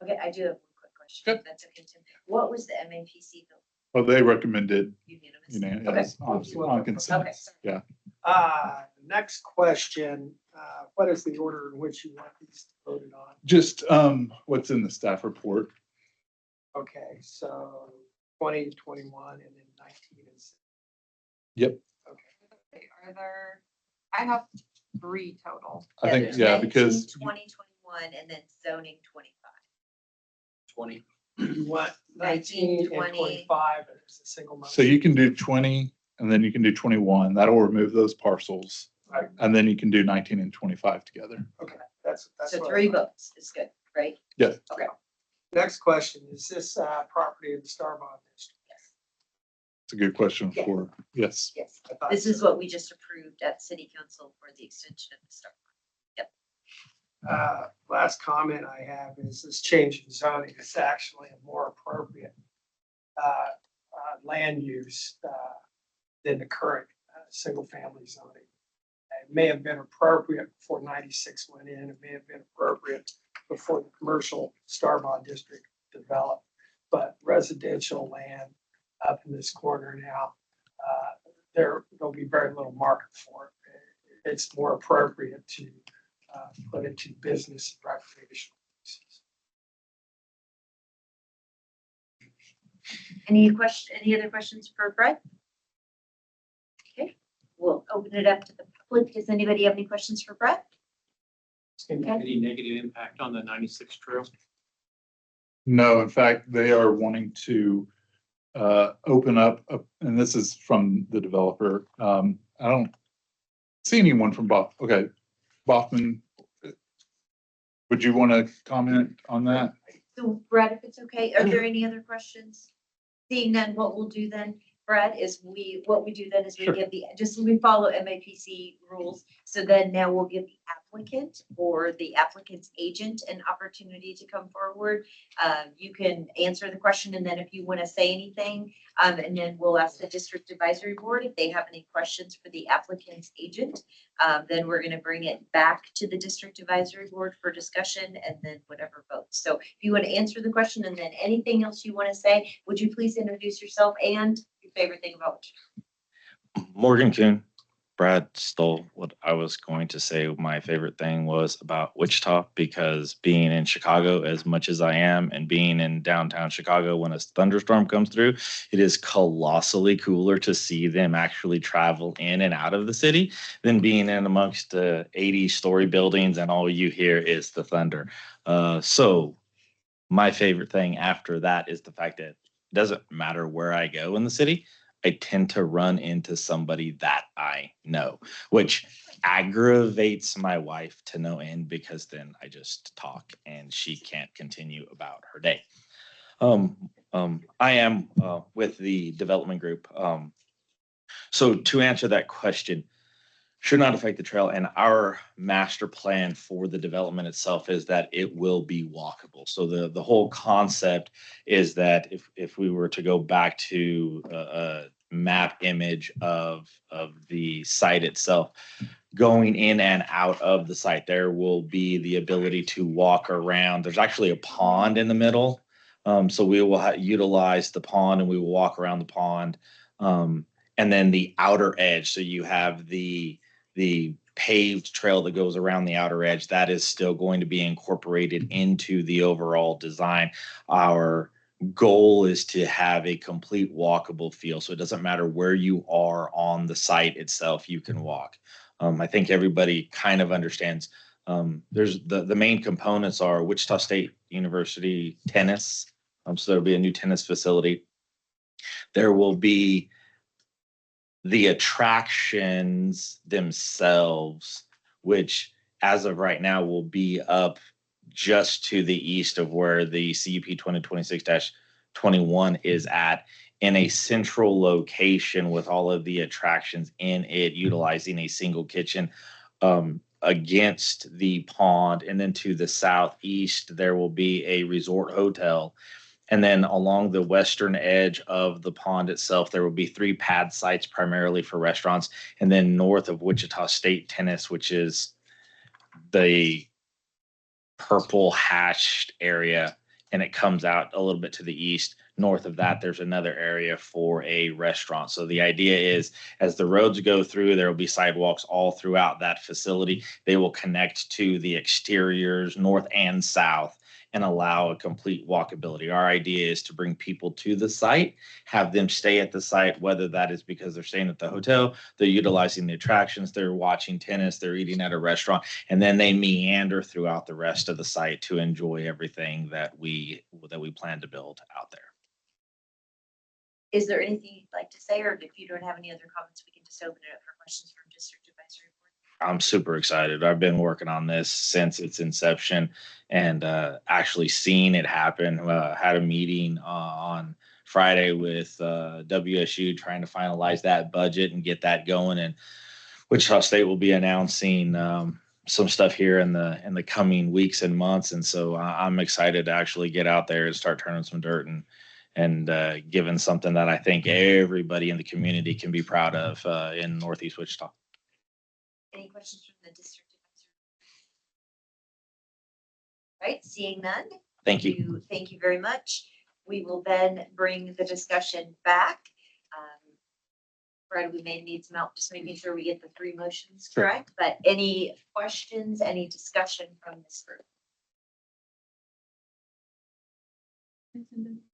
Okay, I do have one quick question. If that's okay, Tim. What was the MAPC vote? Well, they recommended Unanimous? on consent. Okay. Yeah. Next question, what is the order in which you want these voted on? Just what's in the staff report. Okay, so 20, 21, and then 19 is. Yep. Are there, I have 3 total. I think, there's yeah, 19, because 20, 21, and then zoning 25. 20. You want 19, 19 and 20. 25 as a single motion. so you can do 20 and then you can do 21. That'll remove those parcels. Right. And then you can do 19 and 25 together. Okay, that's. So what I 3 thought. votes is good, right? Yes. Okay. Next question, is this property in the Starbond district? It's a good question Yeah. for, yes. Yes. I thought This is so. what we just approved at city council for the extension of the start. Last comment I have is this change in zoning is actually a more appropriate land use than the current single-family zoning. It may have been appropriate before 96 went in. It may have been appropriate before the commercial Starbond district developed, but residential land up in this corner now, there'll be very little market for it. It's more appropriate to put it to business and recreational uses. Any other questions for Brett? Okay, we'll open it up to the public. Does anybody have any questions for Brett? Any negative impact on the 96 trail? No, in fact, they are wanting to open up, and this is from the developer. I don't see anyone from okay, Baughman. Would you want to comment on that? So Brett, if it's okay, are there any other questions? Seeing none, what we'll do then, Brett, is we Sure. give we follow MAPC rules. So then now we'll give the applicant or the applicant's agent an opportunity to come forward. You can answer the question, and then if you want to say anything, and then we'll ask the district advisory board if they have any questions for the applicant's agent. Then we're going to bring it back to the district advisory board for discussion and then whatever votes. So if you want to answer the question and then anything else you want to say, would you please introduce yourself and your favorite thing about Wichita? Morgan Kuhn. Brad stole what I was going to say. My favorite thing was about Wichita, because being in Chicago as much as I am and being in downtown Chicago when a thunderstorm comes through, it is colossally cooler to see them actually travel in and out of the city than being in amongst the 80-story buildings and all you hear is the thunder. So My favorite thing after that is the fact that it doesn't matter where I go in the city, I tend to run into somebody that I know, which aggravates my wife to no end because then I just talk and she can't continue about her day. I am with the development group. So to answer that question, should not affect the trail. And our master plan for the development itself is that it will be walkable. So the whole concept is that if we were to go back to a map image of the site itself, going in and out of the site, there will be the ability to walk around. There's actually a pond in the middle. So we will utilize the pond and we will walk around the pond. And then the outer edge. So you have the paved trail that goes around the outer edge, that is still going to be incorporated into the overall design. Our goal is to have a complete walkable feel. So it doesn't matter where you are on the site itself, you can walk. I think everybody kind of understands. There's the main components are Wichita State University tennis. So there'll be a new tennis facility. There will be the attractions themselves, which as of right now will be up just to the east of where the CUP 2026-21 is at, in a central location with all of the attractions in it, utilizing a single kitchen against the pond. And then to the southeast, there will be a resort hotel. And then along the western edge of the pond itself, there will be 3 pad sites primarily for restaurants. And then north of Wichita State Tennis, which is the purple hashed area, and it comes out a little bit to the east. North of that, there's another area for a restaurant. So the idea is, as the roads go through, there will be sidewalks all throughout that facility. They will connect to the exteriors, north and south, and allow a complete walkability. Our idea is to bring people to the site, have them stay at the site, whether that is because they're staying at the hotel, they're utilizing the attractions, they're watching tennis, they're eating at a restaurant, and then they meander throughout the rest of the site to enjoy everything that we plan to build out there. Is there anything you'd like to say, or if you don't have any other comments, we can just open it up for questions from District Advisory Board? I'm super excited. I've been working on this since its inception and actually seeing it happen. Had a meeting on Friday with WSU trying to finalize that budget and get that going. And Wichita State will be announcing some stuff here in the coming weeks and months. And so I'm excited to actually get out there and start turning some dirt and giving something that I think everybody in the community can be proud of in Northeast Wichita. Any questions from the district advisor? Right, seeing none. Thank you. Thank you very much. We will then bring the discussion back. Brad, we may need some help just making sure we get the 3 motions Sure. correct, but any questions, any discussion from this group?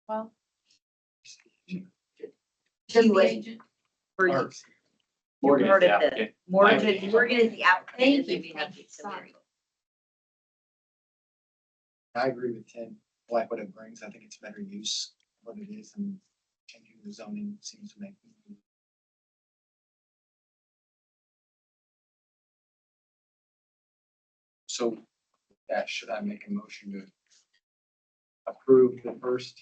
Well, Just the wait. agent. For you. Morgan is Part the of the- applicant. Morgan is the applicant. Thank and then you, we have thank you. the summary. I agree with Tim. I like what it brings. I think it's better use of what it is, and changing the zoning seems to make. So, should I make a motion to approve the first?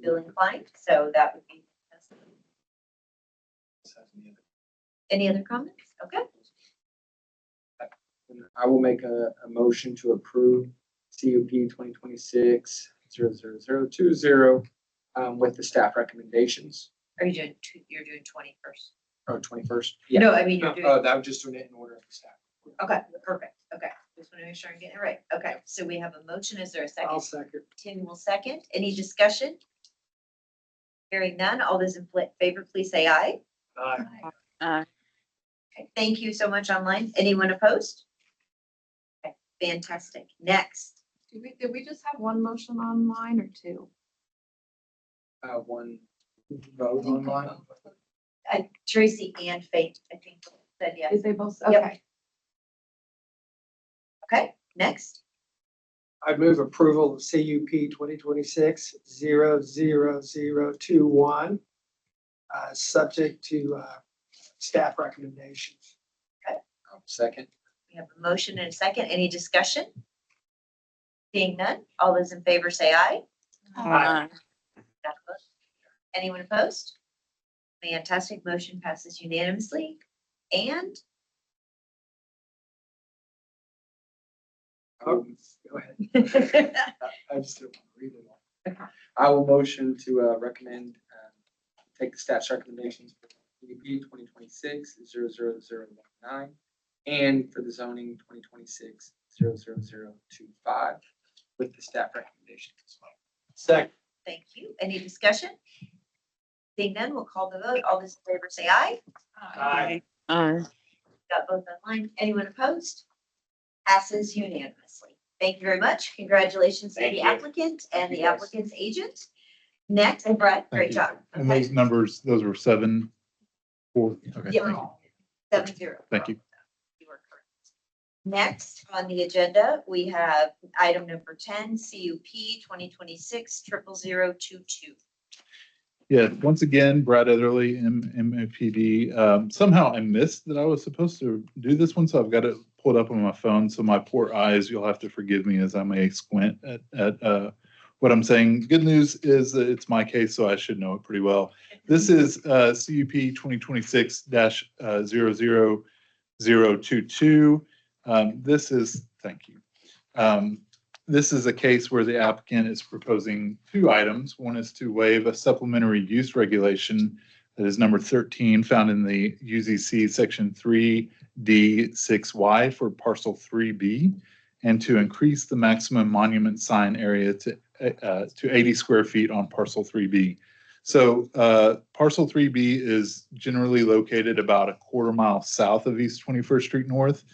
Feel inclined, so that would be. Any other comments? Okay. I will make a motion to approve CUP 2026-00020 with the staff recommendations. Are you doing you're doing 21st? Or 21st? No, I mean, you're doing. Oh, that was just doing it in order of the staff. Okay, perfect. Okay, just want to make sure I'm getting it right. Okay, so we have a motion. Is there a second? I'll second. Tim will second. Any discussion? Hearing none. All those in favor, please say aye. Aye. Okay, thank you so much online. Anyone opposed? Okay, fantastic. Next. Did we just have 1 motion online or 2? 1 vote online. Tracy and Faith, I think, said yes. Did they both? Yep. Okay. Okay, next. I move approval of CUP 2026-00021, subject to staff recommendations. Second. We have a motion and a second. Any discussion? Seeing none, all those in favor say aye. Aye. Anyone opposed? Fantastic. Motion passes unanimously. And Go ahead. I just don't want to read it all. I will motion to recommend, take the staff's recommendations for CUP 2026-00019 and for the zoning 2026-00025 with the staff recommendations as well. Second. thank you. Any discussion? Seeing none, we'll call the vote. All those in favor say aye. Aye. Got both online. Anyone opposed? Passes unanimously. Thank you very much. Congratulations to Thank the you. applicant and the Thank you, guys. applicant's agent. Next, and Brett, great you. job. And Okay. those numbers, those were 7, 4. Okay, Yep. thank you. 7-0. Thank you. You are correct. Next on the agenda, we have item number 10, CUP 2026-00022. Yeah, once again, Brad Etherly, MOPD. Somehow I missed that I was supposed to do this one, so I've got it pulled up on my phone. So my poor eyes, you'll have to forgive me as I may squint at what I'm saying. Good news is that it's my case, so I should know it pretty well. This is CUP 2026-00022. Thank you. This is a case where the applicant is proposing 2 items. One is to waive a supplementary use regulation that is number 13 found in the UZC section 3D6Y for parcel 3B, and to increase the maximum monument sign area to 80 square feet on parcel 3B. So parcel 3B is generally located about a quarter-mile south of East 21st Street North,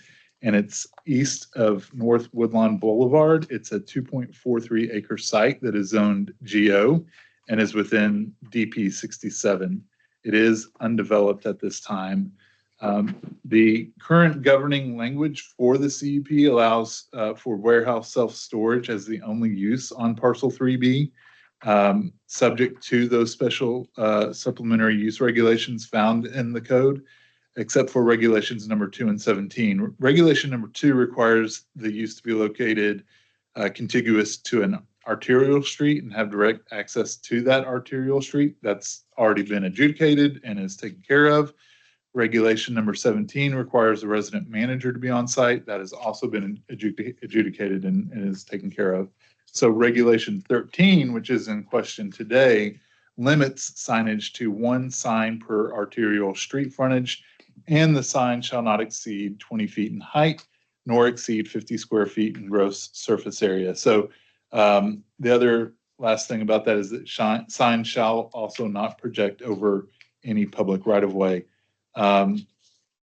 and it's east of North Woodlawn Boulevard. It's a 2.43 acre site that is zoned GO and is within DP 67. It is undeveloped at this time. The current governing language for the CUP allows for warehouse self-storage as the only use on parcel 3B, subject to those special supplementary use regulations found in the code, except for regulations number 2 and 17. Regulation number 2 requires the use to be located contiguous to an arterial street and have direct access to that arterial street. That's already been adjudicated and is taken care of. Regulation number 17 requires the resident manager to be on site. That has also been adjudicated and is taken care of. So regulation 13, which is in question today, limits signage to 1 sign per arterial street frontage, and the sign shall not exceed 20 feet in height, nor exceed 50 square feet in gross surface area. So the other last thing about that is that sign shall also not project over any public right-of-way.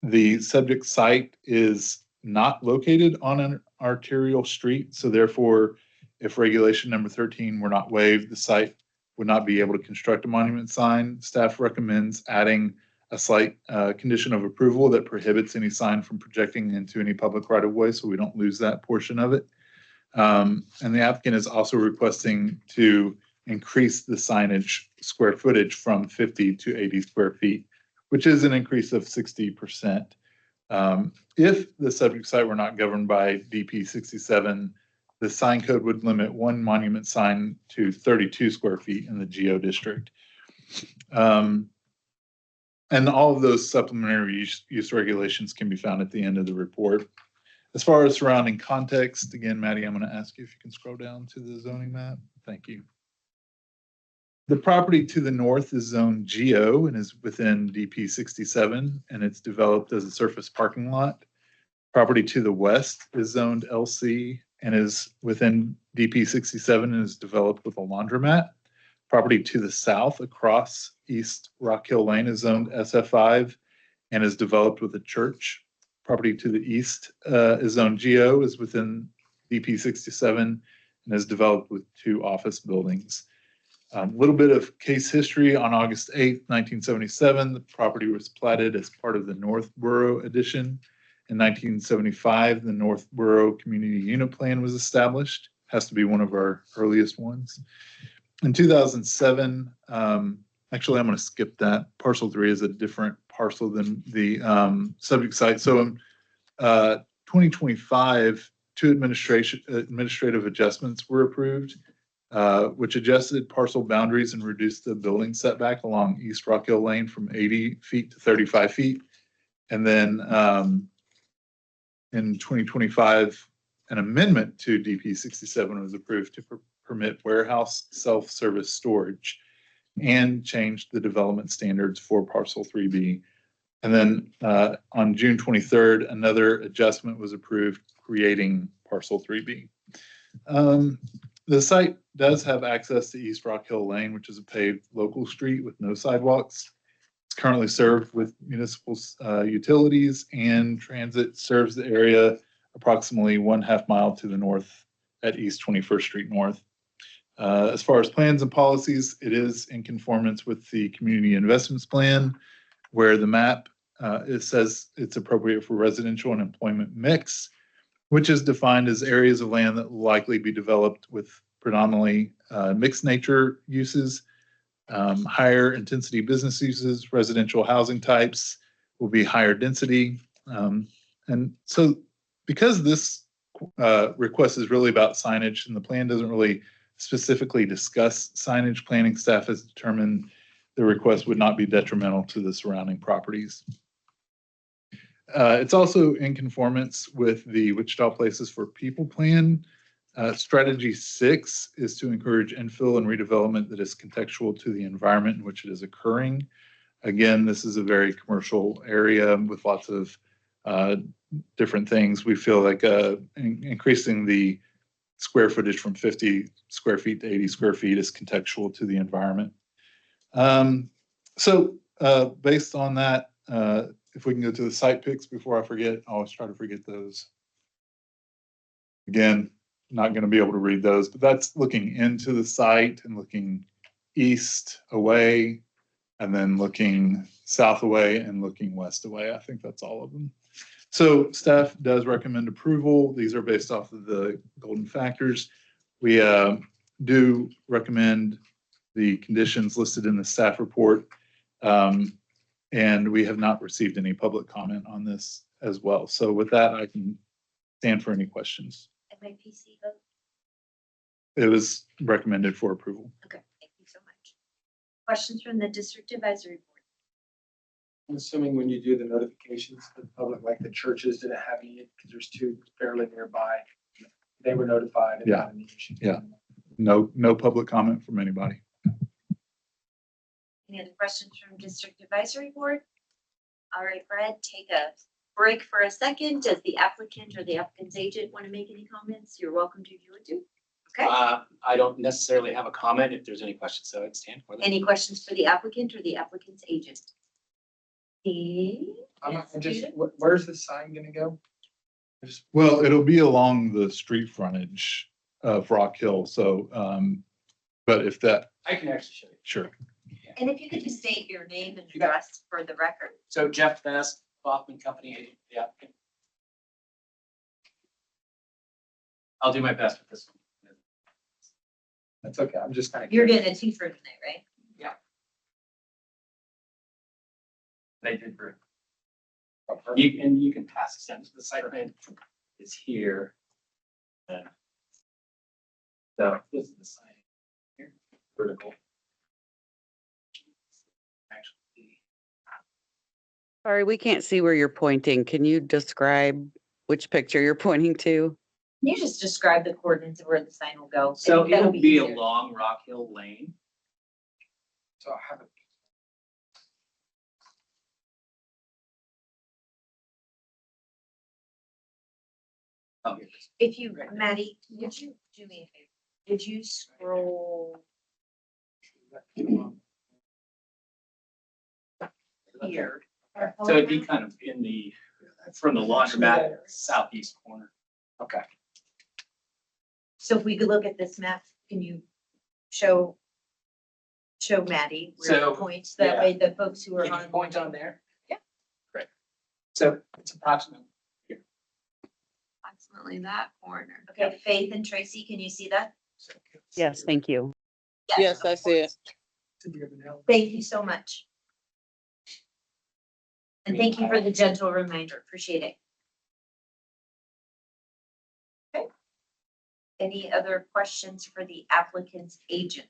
The subject site is not located on an arterial street, so therefore, if regulation number 13 were not waived, the site would not be able to construct a monument sign. Staff recommends adding a slight condition of approval that prohibits any sign from projecting into any public right-of-way, so we don't lose that portion of it. And the applicant is also requesting to increase the signage square footage from 50 to 80 square feet, which is an increase of 60%. If the subject site were not governed by DP 67, the sign code would limit 1 monument sign to 32 square feet in the GO district. And all of those supplementary use regulations can be found at the end of the report. As far as surrounding context, again, Maddie, I'm going to ask you if you can scroll down to the zoning map. Thank you. The property to the north is zoned GO and is within DP 67, and it's developed as a surface parking lot. Property to the west is zoned LC and is within DP 67 and is developed with a laundromat. Property to the south across East Rock Hill Lane is zoned SF5 and is developed with a church. Property to the east is zoned GO, is within DP 67 and is developed with 2 office buildings. A little bit of case history. On August 8th, 1977, the property was platted as part of the Northborough Addition. In 1975, the Northborough Community Unit Plan was established, has to be one of our earliest ones. In 2007, actually, I'm going to skip that. Parcel 3 is a different parcel than the subject site. So in 2025, two administrative adjustments were approved, which adjusted parcel boundaries and reduced the building setback along East Rock Hill Lane from 80 feet to 35 feet. And then in 2025, an amendment to DP 67 was approved to permit warehouse self-service storage and changed the development standards for parcel 3B. And then on June 23rd, another adjustment was approved creating parcel 3B. The site does have access to East Rock Hill Lane, which is a paved local street with no sidewalks. It's currently served with municipal utilities, and transit serves the area approximately 1/2 mile to the north at East 21st Street North. As far as plans and policies, it is in conformance with the Community Investments Plan, where the map it says it's appropriate for residential and employment mix, which is defined as areas of land that will likely be developed with predominantly mixed nature uses, higher intensity business uses, residential housing types will be higher density. And so because this request is really about signage and the plan doesn't really specifically discuss signage, planning staff has determined the request would not be detrimental to the surrounding properties. It's also in conformance with the Wichita Places for People plan. Strategy 6 is to encourage infill and redevelopment that is contextual to the environment in which it is occurring. Again, this is a very commercial area with lots of different things. We feel like increasing the square footage from 50 square feet to 80 square feet is contextual to the environment. So based on that, if we can go to the site pics before I forget, I always try to forget those. Again, not going to be able to read those, but that's looking into the site and looking east away, and then looking south away and looking west away. I think that's all of them. So staff does recommend approval. These are based off of the golden factors. We do recommend the conditions listed in the staff report. And we have not received any public comment on this as well. So with that, I can stand for any questions. MIPC vote? It was recommended for approval. Okay, thank you so much. Questions from the district advisory board? I'm assuming when you do the notifications to the public, like the churches didn't have any, because there's two fairly nearby, they were notified. And Yeah. Yeah. No public comment from anybody. Any other questions from district advisory board? All right, Brad, take a break for a second. Does the applicant or the applicant's agent want to make any comments? You're welcome to if you would do. Okay. I don't necessarily have a comment. If there's any questions, so I'd stand for them. Any questions for the applicant or the applicant's agent? Where's the sign gonna go? Well, it'll be along the street frontage of Rock Hill. So, but if that, I can actually show you. sure. And if you could just state your name and address for the record. So Jeff Best, Bachman Company agent. Yeah. I'll do my best with this one. That's okay. I'm just kind of. You're getting a t-shirt tonight, right? Yeah. They did bring. You can pass this down to the site plan is here. So this is the sign here, vertical. Actually, Sorry, we can't see where you're pointing. Can you describe which picture you're pointing to? Can you just describe the coordinates of where the sign will go? so And that'll it'll be easier. along Rock Hill Lane. So I have a. Oh, here it is. If you, Maddie, would you do me a favor? Did you scroll here? So it'd be kind of in the, from the laundromat southeast corner. Okay. So if we could look at this map, can you show Maddie where So, it points? That yeah. way the folks who are Can you on. point on there? Yeah. Great. So it's approximately here. definitely that corner. Okay, Faith and Tracy, can you see that? Yes, thank you. Yes, I see it. Thank you so much. And thank you for the gentle reminder. Appreciate it. Okay. Any other questions for the applicant's agent?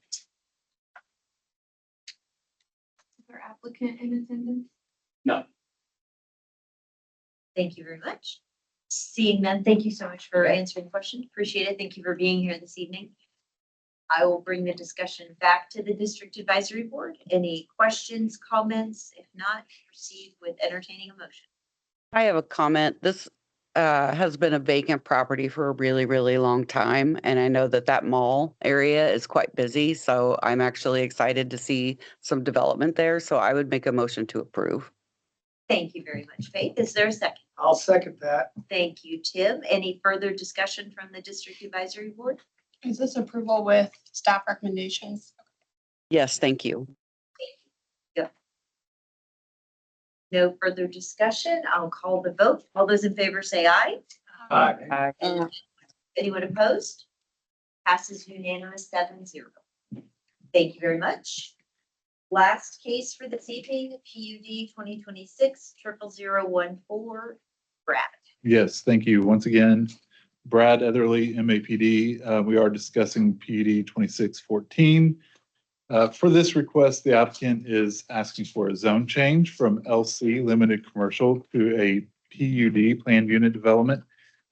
Is there applicant in attendance? No. Thank you very much. Seeing none, thank you so much for answering the question. Appreciate it. Thank you for being here this evening. I will bring the discussion back to the district advisory board. Any questions, comments? If not, proceed with entertaining a motion. I have a comment. This has been a vacant property for a really, really long time. And I know that that mall area is quite busy. So I'm actually excited to see some development there. So I would make a motion to approve. Thank you very much, Faith. Is there a second? I'll second that. Thank you, Tim. Any further discussion from the district advisory board? Is this approval with staff recommendations? Yes, thank you. No further discussion. I'll call the vote. All those in favor say aye. Aye. Anyone opposed? Passes unanimous 7-0. Thank you very much. Last case for this evening, PUD 2026-00014, Brad. Yes, thank you. Once again, Brad Etherly, MAPD. We are discussing PUD 2614. For this request, the applicant is asking for a zone change from LC Limited Commercial to a PUD Planned Unit Development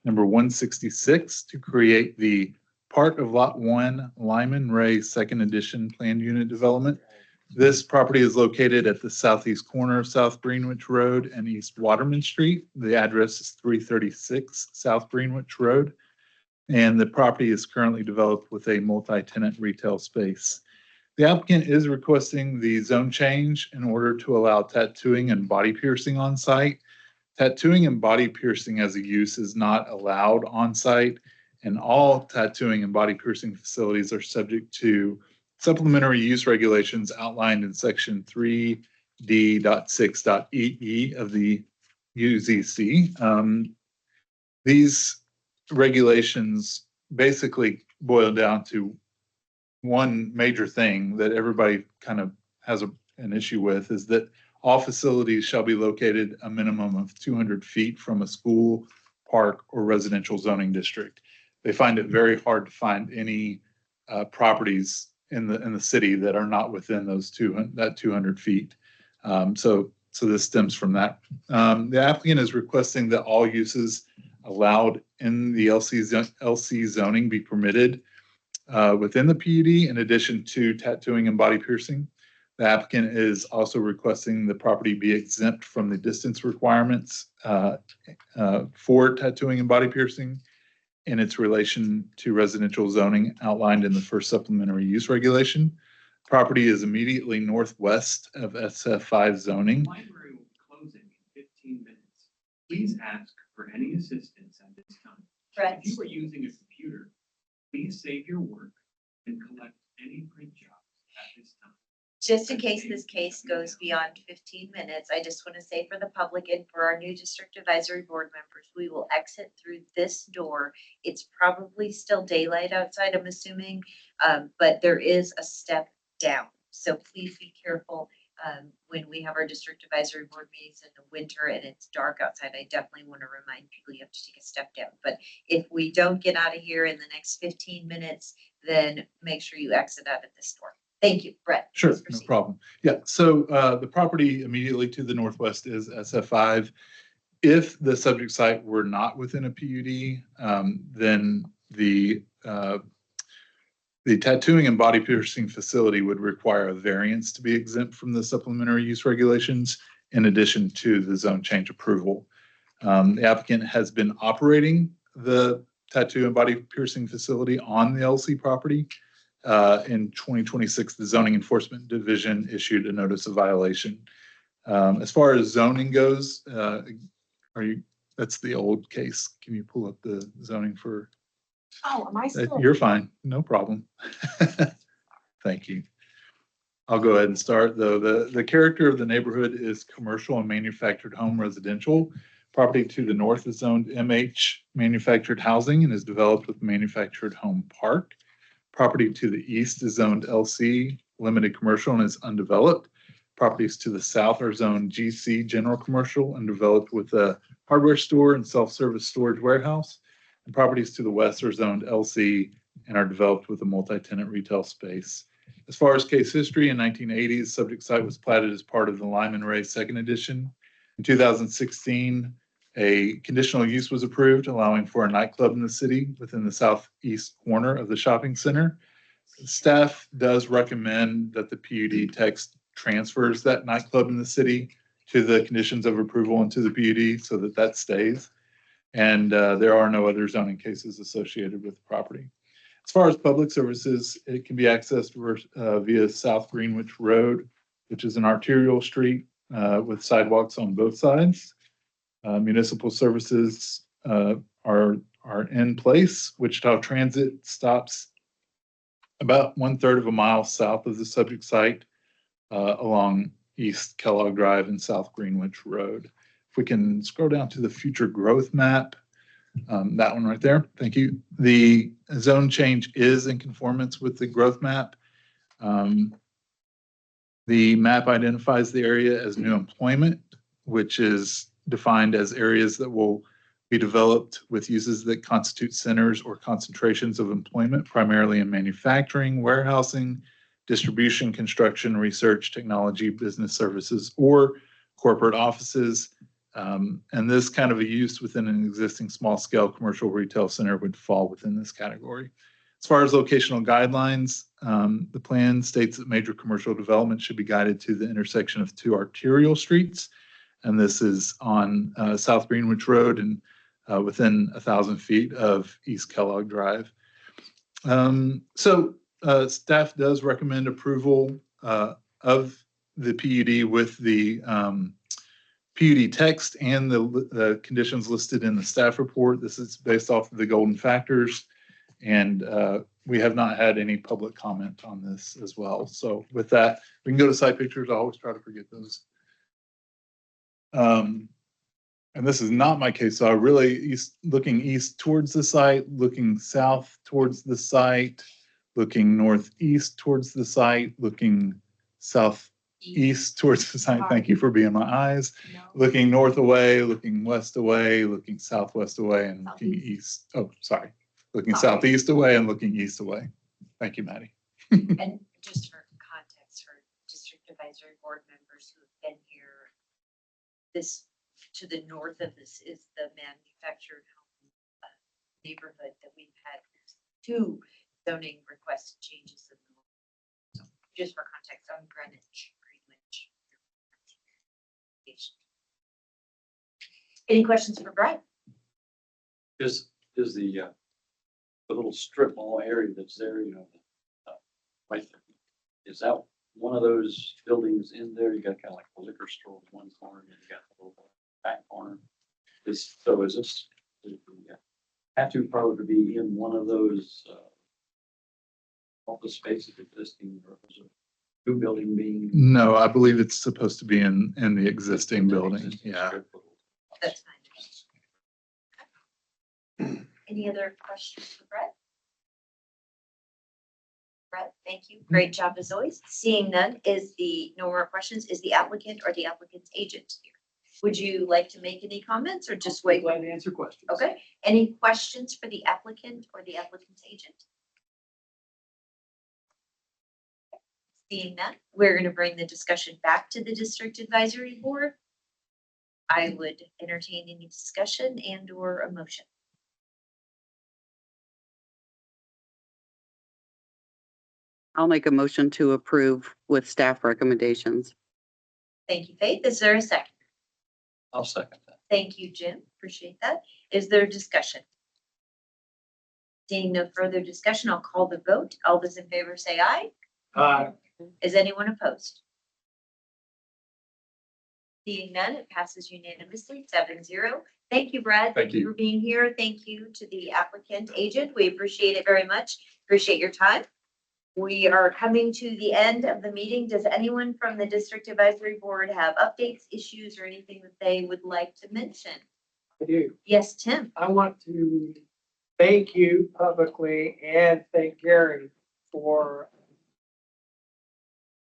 number 166 to create the part of Lot 1 Lyman Ray Second Edition Planned Unit Development. This property is located at the southeast corner of South Greenwich Road and East Waterman Street. The address is 336 South Greenwich Road. And the property is currently developed with a multi-tenant retail space. The applicant is requesting the zone change in order to allow tattooing and body piercing on site. Tattooing and body piercing as a use is not allowed on site, and all tattooing and body piercing facilities are subject to supplementary use regulations outlined in section 3D.6.EE of the UZC. These regulations basically boil down to one major thing that everybody kind of has an issue with, is that all facilities shall be located a minimum of 200 feet from a school, park, or residential zoning district. They find it very hard to find any properties in the city that are not within those 200 feet. So this stems from that. The applicant is requesting that all uses allowed in the LC zoning be permitted within the PUD, in addition to tattooing and body piercing. The applicant is also requesting the property be exempt from the distance requirements for tattooing and body piercing in its relation to residential zoning outlined in the first supplementary use regulation. Property is immediately northwest of SF5 zoning. The library will be closing in 15 minutes. Please ask for any assistance at this time. Brett. If you are using a computer, please save your work and collect any print jobs at this time. Just in case this case goes beyond 15 minutes, I just want to say for the public and for our new district advisory board members, we will exit through this door. It's probably still daylight outside, I'm assuming, but there is a step down. So please be careful when we have our district advisory board meetings in the winter and it's dark outside. I definitely want to remind people you have to take a step down. But if we don't get out of here in the next 15 minutes, then make sure you exit out of this door. Thank you, Brett. Sure, no problem. Yeah, so the property immediately to the northwest is SF5. If the subject site were not within a PUD, then the tattooing and body piercing facility would require a variance to be exempt from the supplementary use regulations, in addition to the zone change approval. The applicant has been operating the tattoo and body piercing facility on the LC property. In 2026, the Zoning Enforcement Division issued a notice of violation. As far as zoning goes, that's the old case. Can you pull up the zoning for? Oh, am I still? You're fine, no problem. Thank you. I'll go ahead and start though. The character of the neighborhood is commercial and manufactured home residential Property to the north is zoned MH manufactured housing and is developed with manufactured home park. Property to the east is zoned LC limited commercial and is undeveloped. Properties to the south are zoned GC general commercial and developed with a hardware store and self-service storage warehouse. And properties to the west are zoned LC and are developed with a multi-tenant retail space. As far as case history, in 1980s, subject site was platted as part of the Lyman Ray Second Edition. In 2016, a conditional use was approved, allowing for a nightclub in the city within the southeast corner of the shopping center. Staff does recommend that the PUD text transfers that nightclub in the city to the conditions of approval and to the PUD so that that stays. And there are no other zoning cases associated with the property. As far as public services, it can be accessed via South Greenwich Road, which is an arterial street with sidewalks on both sides. Municipal services are in place. Wichita Transit stops about 1/3 of a mile south of the subject site along East Kellogg Drive and South Greenwich Road. If we can scroll down to the future growth map, that one right there, thank you. The zone change is in conformance with the growth map. The map identifies the area as new employment, which is defined as areas that will be developed with uses that constitute centers or concentrations of employment, primarily in manufacturing, warehousing, distribution, construction, research, technology, business services, or corporate offices. And this kind of a use within an existing small-scale commercial retail center would fall within this category. As far as locational guidelines, the plan states that major commercial development should be guided to the intersection of two arterial streets. And this is on South Greenwich Road and within 1,000 feet of East Kellogg Drive. Staff does recommend approval of the PUD with the PUD text and the conditions listed in the staff report. This is based off of the golden factors, and we have not had any public comment on this as well. So with that, we can go to site pictures. I always try to forget those. And this is not my case, so I really looking east towards the site, looking south towards the site, looking northeast towards the site, looking southeast towards the site. Thank you for being my eyes. Looking north away, looking west away, looking southwest away, and looking east. Oh, sorry. Looking southeast away and looking east away. Thank you, Maddie. And just for context, for district advisory board members who have been here, this to the north of this is the manufactured home neighborhood that we've had 2 zoning request changes in the so just for context on Greenwich. Any questions for Brad? Is the little strip mall area that's there, you know, right there, is that one of those buildings in there? You got kind of like a liquor store in one corner, and you got the little back corner. Is this have to probably be in one of those office spaces existing, or is it new building being? No, I believe it's supposed to be in the existing building. Yeah. That's fine. Any other questions for Brett? Brett, thank you. Great job as always. Seeing none, no more questions, is the applicant or the applicant's agent here? Would you like to make any comments or just wait? Glad to answer questions. Okay. Any questions for the applicant or the applicant's agent? Seeing none, we're going to bring the discussion back to the district advisory board. I would entertain any discussion and or a motion. I'll make a motion to approve with staff recommendations. Thank you, Faith. Is there a second? I'll second that. Thank you, Jim. Appreciate that. Is there discussion? Seeing no further discussion, I'll call the vote. All those in favor say aye. Aye. Is anyone opposed? Seeing none, it passes unanimously 7-0. Thank you, Brad. Thank you for being here. Thank you to the applicant agent. We appreciate it very much. Appreciate your time. We are coming to the end of the meeting. Does anyone from the district advisory board have updates, issues, or anything that they would like to mention? I do. Yes, Tim. I want to thank you publicly and thank Gary for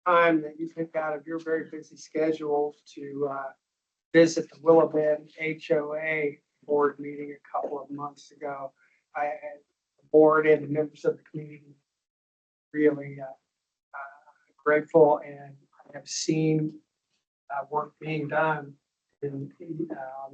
time that you took out of your very busy schedule to visit the Willow Bend HOA board meeting a couple of months ago. The board and the members of the community really grateful, and I have seen work being done on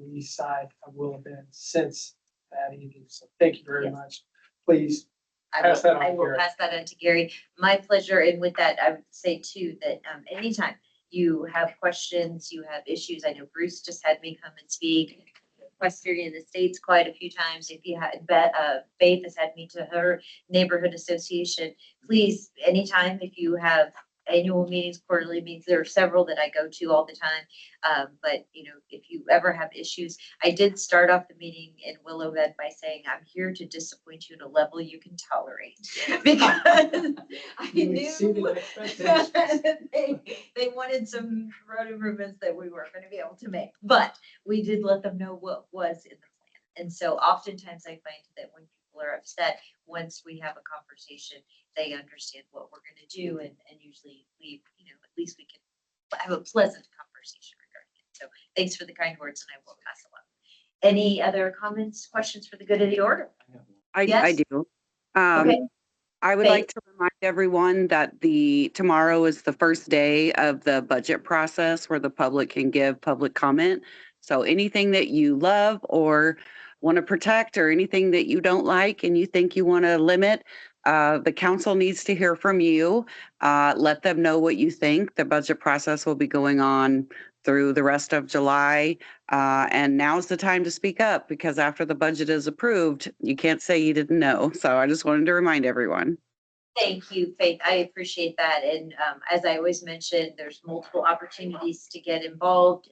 the east side of Willow Bend since that evening. So thank you very Yes. much. Please I pass that on. I will Gary. pass that on to Gary. My pleasure. And with that, I would say too, that anytime you have questions, you have issues, I know Bruce just had me come and speak. Western in the States quite a few times. If you had, Faith has had me to her neighborhood association. Please, anytime if you have annual meetings, quarterly meetings, there are several that I go to all the time. But you know, if you ever have issues, I did start off the meeting in Willow Bend by saying, I'm here to disappoint you at a level you can tolerate. Because I You knew exceeded expectations. they wanted some road improvements that we weren't going to be able to make. But we did let them know what was in the plan. And so oftentimes I find that when people are upset, once we have a conversation, they understand what we're going to do, and usually we, you know, at least we can have a pleasant conversation regarding it. So thanks for the kind words, and I will pass along. Any other comments, questions for the good of the order? I Yes? do. Okay. I would Faith. like to remind everyone that tomorrow is the first day of the budget process where the public can give public comment. So anything that you love or want to protect, or anything that you don't like and you think you want to limit, the council needs to hear from you. Let them know what you think. The budget process will be going on through the rest of July. And now's the time to speak up, because after the budget is approved, you can't say you didn't know. So I just wanted to remind everyone. Thank you, Faith. I appreciate that. And as I always mention, there's multiple opportunities to get involved.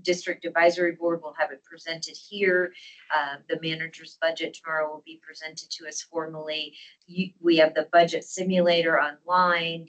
District Advisory Board will have it presented here. The manager's budget tomorrow will be presented to us formally. We have the budget simulator online.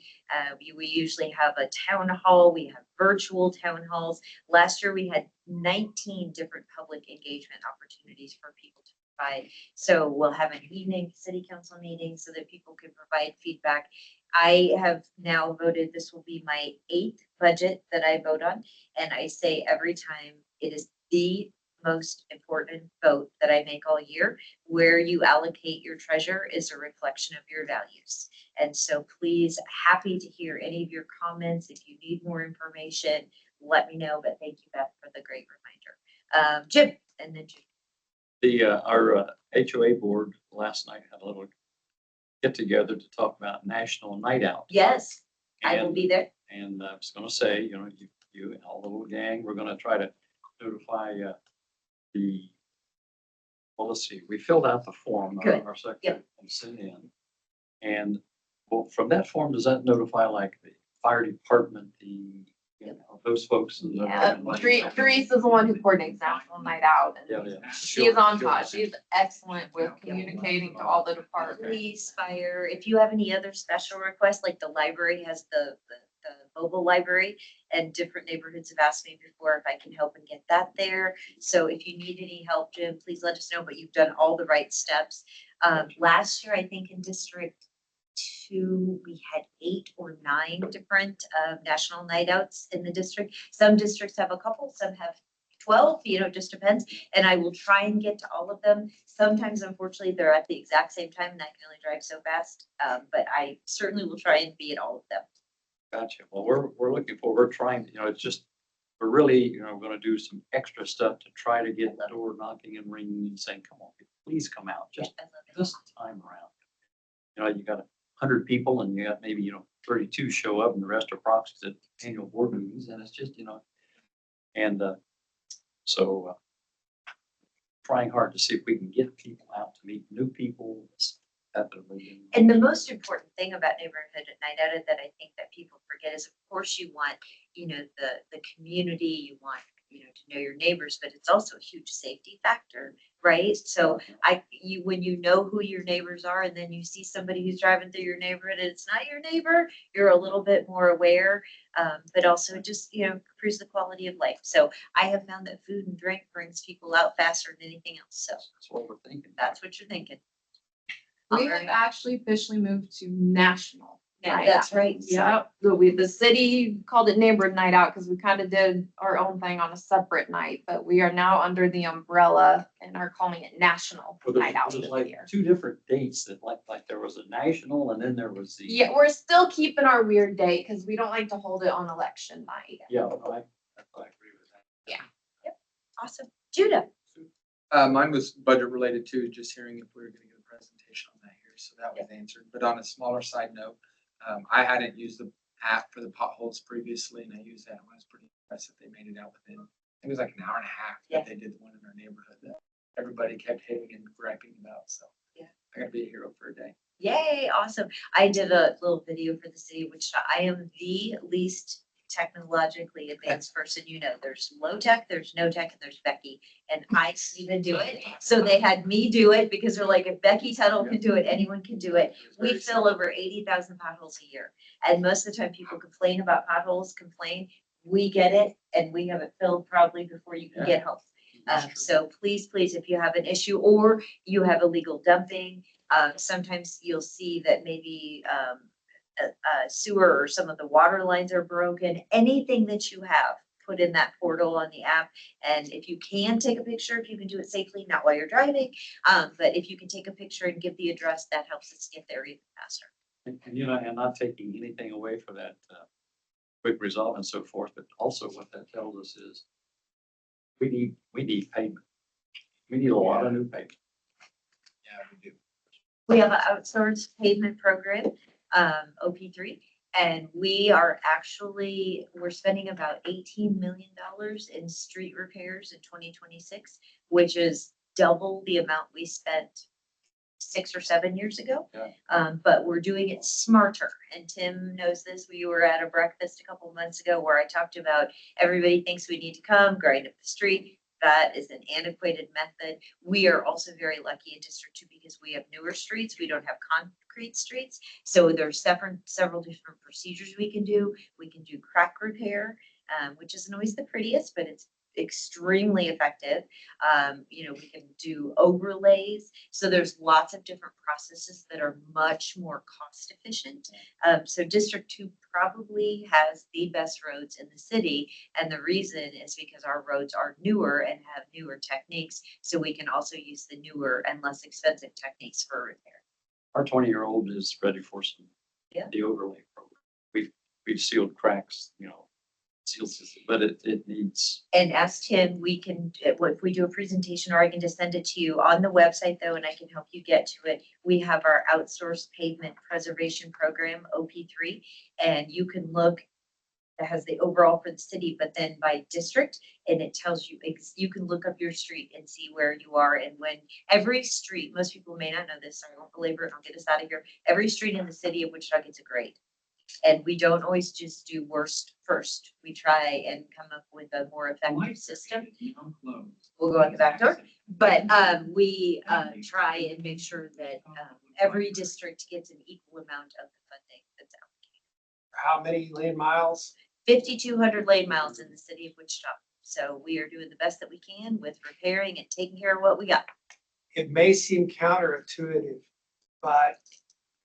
We usually have a town hall. We have virtual town halls. Last year, we had 19 different public engagement opportunities for people to provide. So we'll have an evening city council meeting so that people can provide feedback. I have now voted, this will be my 8th budget that I vote on. And I say every time, it is the most important vote that I make all year. Where you allocate your treasure is a reflection of your values. And so please, happy to hear any of your comments. If you need more information, let me know. But thank you, Beth, for the great reminder. Jim, and then Jim. Our HOA board last night had a little get together to talk about National Night Out. Yes, I will And- be there. And I was gonna say, you know, you and all the little gang, we're gonna try to notify well, let's see, we filled out the form, Good. our secretary, and sent in. And well, from that form, does that notify like the fire department, you know, those folks? Yeah, Therese is the one who coordinates National Night Out, Yeah, and yeah. she is on top. She's excellent with communicating to all the departments. Police, fire, if you have any other special requests, like the library has the mobile library, and different neighborhoods have asked me before if I can help and get that there. So if you need any help, Jim, please let us know, but you've done all the right steps. Last year, I think in District 2, we had 8 or 9 different national night outs in the district. Some districts have a couple, some have 12, you know, just depends. And I will try and get to all of them. Sometimes, unfortunately, they're at the exact same time, and I can only drive so fast. But I certainly will try and be at all of them. Gotcha. Well, we're looking forward, we're trying, you know, it's just, we're really, you know, gonna do some extra stuff to try to get that door knocking and ringing and saying, come on, please come out, just this time around. You know, you got 100 people and you got maybe, you know, 32 show up and the rest are proxies at annual board meetings, and it's just, you know, and so trying hard to see if we can get people out to meet new people. And the most important thing about Neighborhood Night Out that I think that people forget is, of course, you want, you know, the community, you want, you know, to know your neighbors, but it's also a huge safety factor, right? So when you know who your neighbors are and then you see somebody who's driving through your neighborhood and it's not your neighbor, you're a little bit more aware, but also just, improves the quality of life. So I have found that food and drink brings people out faster than anything else. So That's what we're thinking. that's what you're thinking. We All have right. actually officially moved to national. Yeah, night that's out. right. Yep. The city called it neighborhood night out because we kind of did our own thing on a separate night, but we are now under the umbrella and are calling it national Well, night there's, out there's this like year. 2 different dates that like there was a national and then there was the. Yeah, we're still keeping our weird date because we don't like to hold it on election night. Yeah, I agree with that. Yeah. Yep. Awesome. Judah. Mine was budget related too, just hearing if we were gonna get a presentation on that here, so that was answered. But on a smaller side note, I hadn't used the app for the potholes previously, and I used that, and I was pretty impressed that they made it out within, it was like an hour and a half Yeah. that they did the one in our neighborhood that everybody kept hitting and griping about, so. Yeah. I gotta be a hero for a day. Yay, awesome. I did a little video for the city of Wichita. I am the least technologically advanced person, there's low tech, there's no tech, and there's Becky, and I can't even do it. So they had me do it because they're like, if Becky Tuttle can do it, anyone can do it. We fill over 80,000 potholes a year. And most of the time people complain about potholes, we get it and we have it filled probably before you can get home. So please, if you have an issue or you have illegal dumping, sometimes you'll see that maybe sewer or some of the water lines are broken. Anything that you have, put in that portal on the app. And if you can take a picture, if you can do it safely, not while you're driving, but if you can take a picture and give the address, that helps us get there even faster. And and not taking anything away from that quick resolve and so forth, but also what that tells us is we need pavement. We need a lot of new pavement. Yeah, we do. We have an outsourced pavement program, OP3, and we're spending about $18 million in street repairs in 2026, which is double the amount we spent 6 or 7 years ago. Yeah. But we're doing it smarter. And Tim knows this. We were at a breakfast a couple of months ago where I talked about everybody thinks we need to come grind up the street. That is an antiquated method. We are also very lucky in District 2 because we have newer streets. We don't have concrete streets. So there's several different procedures we can do. We can do crack repair, which isn't always the prettiest, but it's extremely effective. We can do overlays. So there's lots of different processes that are much more cost efficient. So District 2 probably has the best roads in the city. And the reason is because our roads are newer and have newer techniques. So we can also use the newer and less expensive techniques for repair. Our 20-year-old is ready for the overlay program. We've sealed cracks, seal system, but it needs. And ask Tim, if we do a presentation, or I can just send it to you on the website though, and I can help you get to it. We have our outsourced pavement preservation program, OP3, and you can look, that has the overall for the city, but then by district, and it tells you, you can look up your street and see where you are. And when every street, most people may not know this, so I won't belabor it, I'll get us out of here. Every street in the city of Wichita gets a grade. And we don't always just do worst first. We try and come up with a more effective system. We'll go out the back door. But we try and make sure that every district gets an equal amount of the funding that's allocated. How many lane miles? 5,200 lane miles in the city of Wichita. So we are doing the best that we can with repairing and taking care of what we got. It may seem counterintuitive, but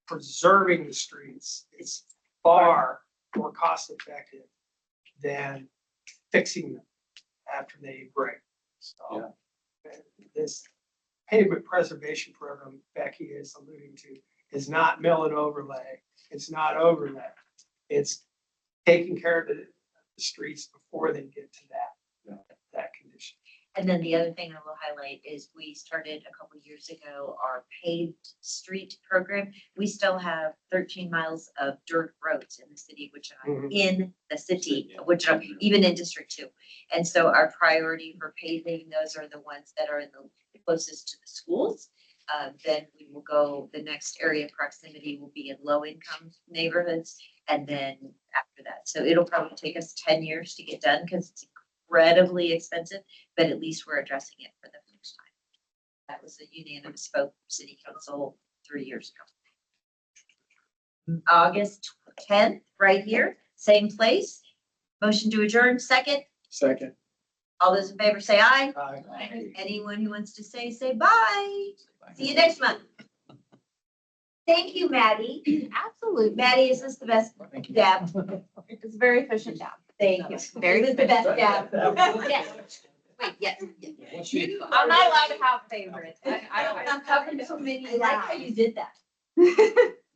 preserving the streets is far more cost effective than fixing them after they break. So this pavement preservation program Becky is alluding to is not mill and overlay. It's not overlay. It's taking care of the streets before they get to that condition. And then the other thing I will highlight is we started a couple of years ago our paved street program. We still have 13 miles of dirt roads in the city of Wichita, in the city of Wichita, even in District 2. And so our priority for paving, those are the ones that are in the closest to the schools. Then we will go, the next area of proximity will be in low income neighborhoods. And then after that, so it'll probably take us 10 years to get done because it's incredibly expensive, but at least we're addressing it for the first time. That was a unanimous vote from city council 3 years ago. August 10th, right here, same place. Motion to adjourn, second. Second. All those in favor say aye. Aye. Anyone who wants to say bye. See you next month. Thank you, Maddie. Absolutely. Maddie, is this the best dab? It's a very efficient job. Thank you. Very the best dab. Yes. Wait, yes. I'm not allowed to have favorites. I'm covering so many. I like how you did that.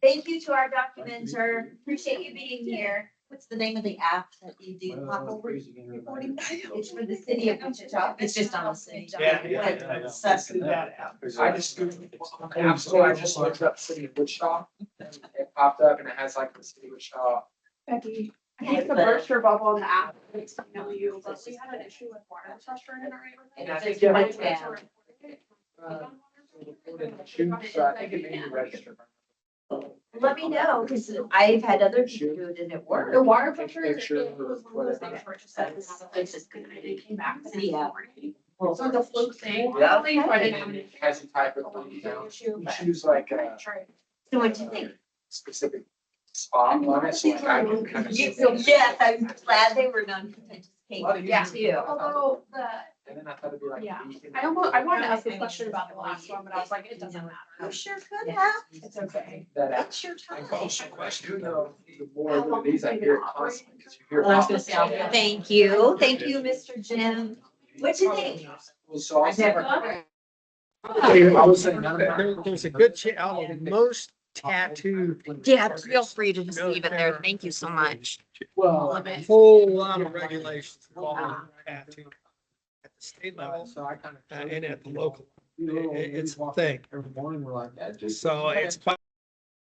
Thank you to our documenter. Appreciate you being here. What's the name of the app that you do pop over reporting? It's for the city of Wichita. It's just on the city. That's through that app. I just Googled on the App Store, I just looked up city of Wichita, and it popped up and it has like the city of Wichita. Becky, I think the burster bubble on the app makes me know you, but we had an issue with water pressure in our And I neighborhood. think, yeah, Like that. so I think it made you register. Let me know, because I've had other people do it and it The worked. water pressure Picture was one of those things where it just said, it's just good, and it came back. the next Yeah. morning. So it's a fluke thing. Yeah. Really, so I didn't have an issue. Has you type it when you down. Issue, You but- choose like a So what'd you think? specific spot on it, so like I can kind of. Yes, I'm glad they were non-contentious Yeah. cases too. Although the, And then I thought it'd be like. yeah, beacon. I wanted to ask a question about the last one, but I was like, it doesn't matter. You sure could have. It's okay. That app. It's your time. You know, the more of these I hear it constantly, because you hear. Well, I was gonna say, I'll- Thank you. Thank you, Mr. Jim. What's your name? Well, so I said. I was saying, there's a good chance, most tattoo. Yeah, feel free to just leave it there. Thank you so much. Well, a whole lot of regulations involved in tattoo. At the state level, So I kind of. and at the local. It's a thing. Every morning we're like, that just. So it's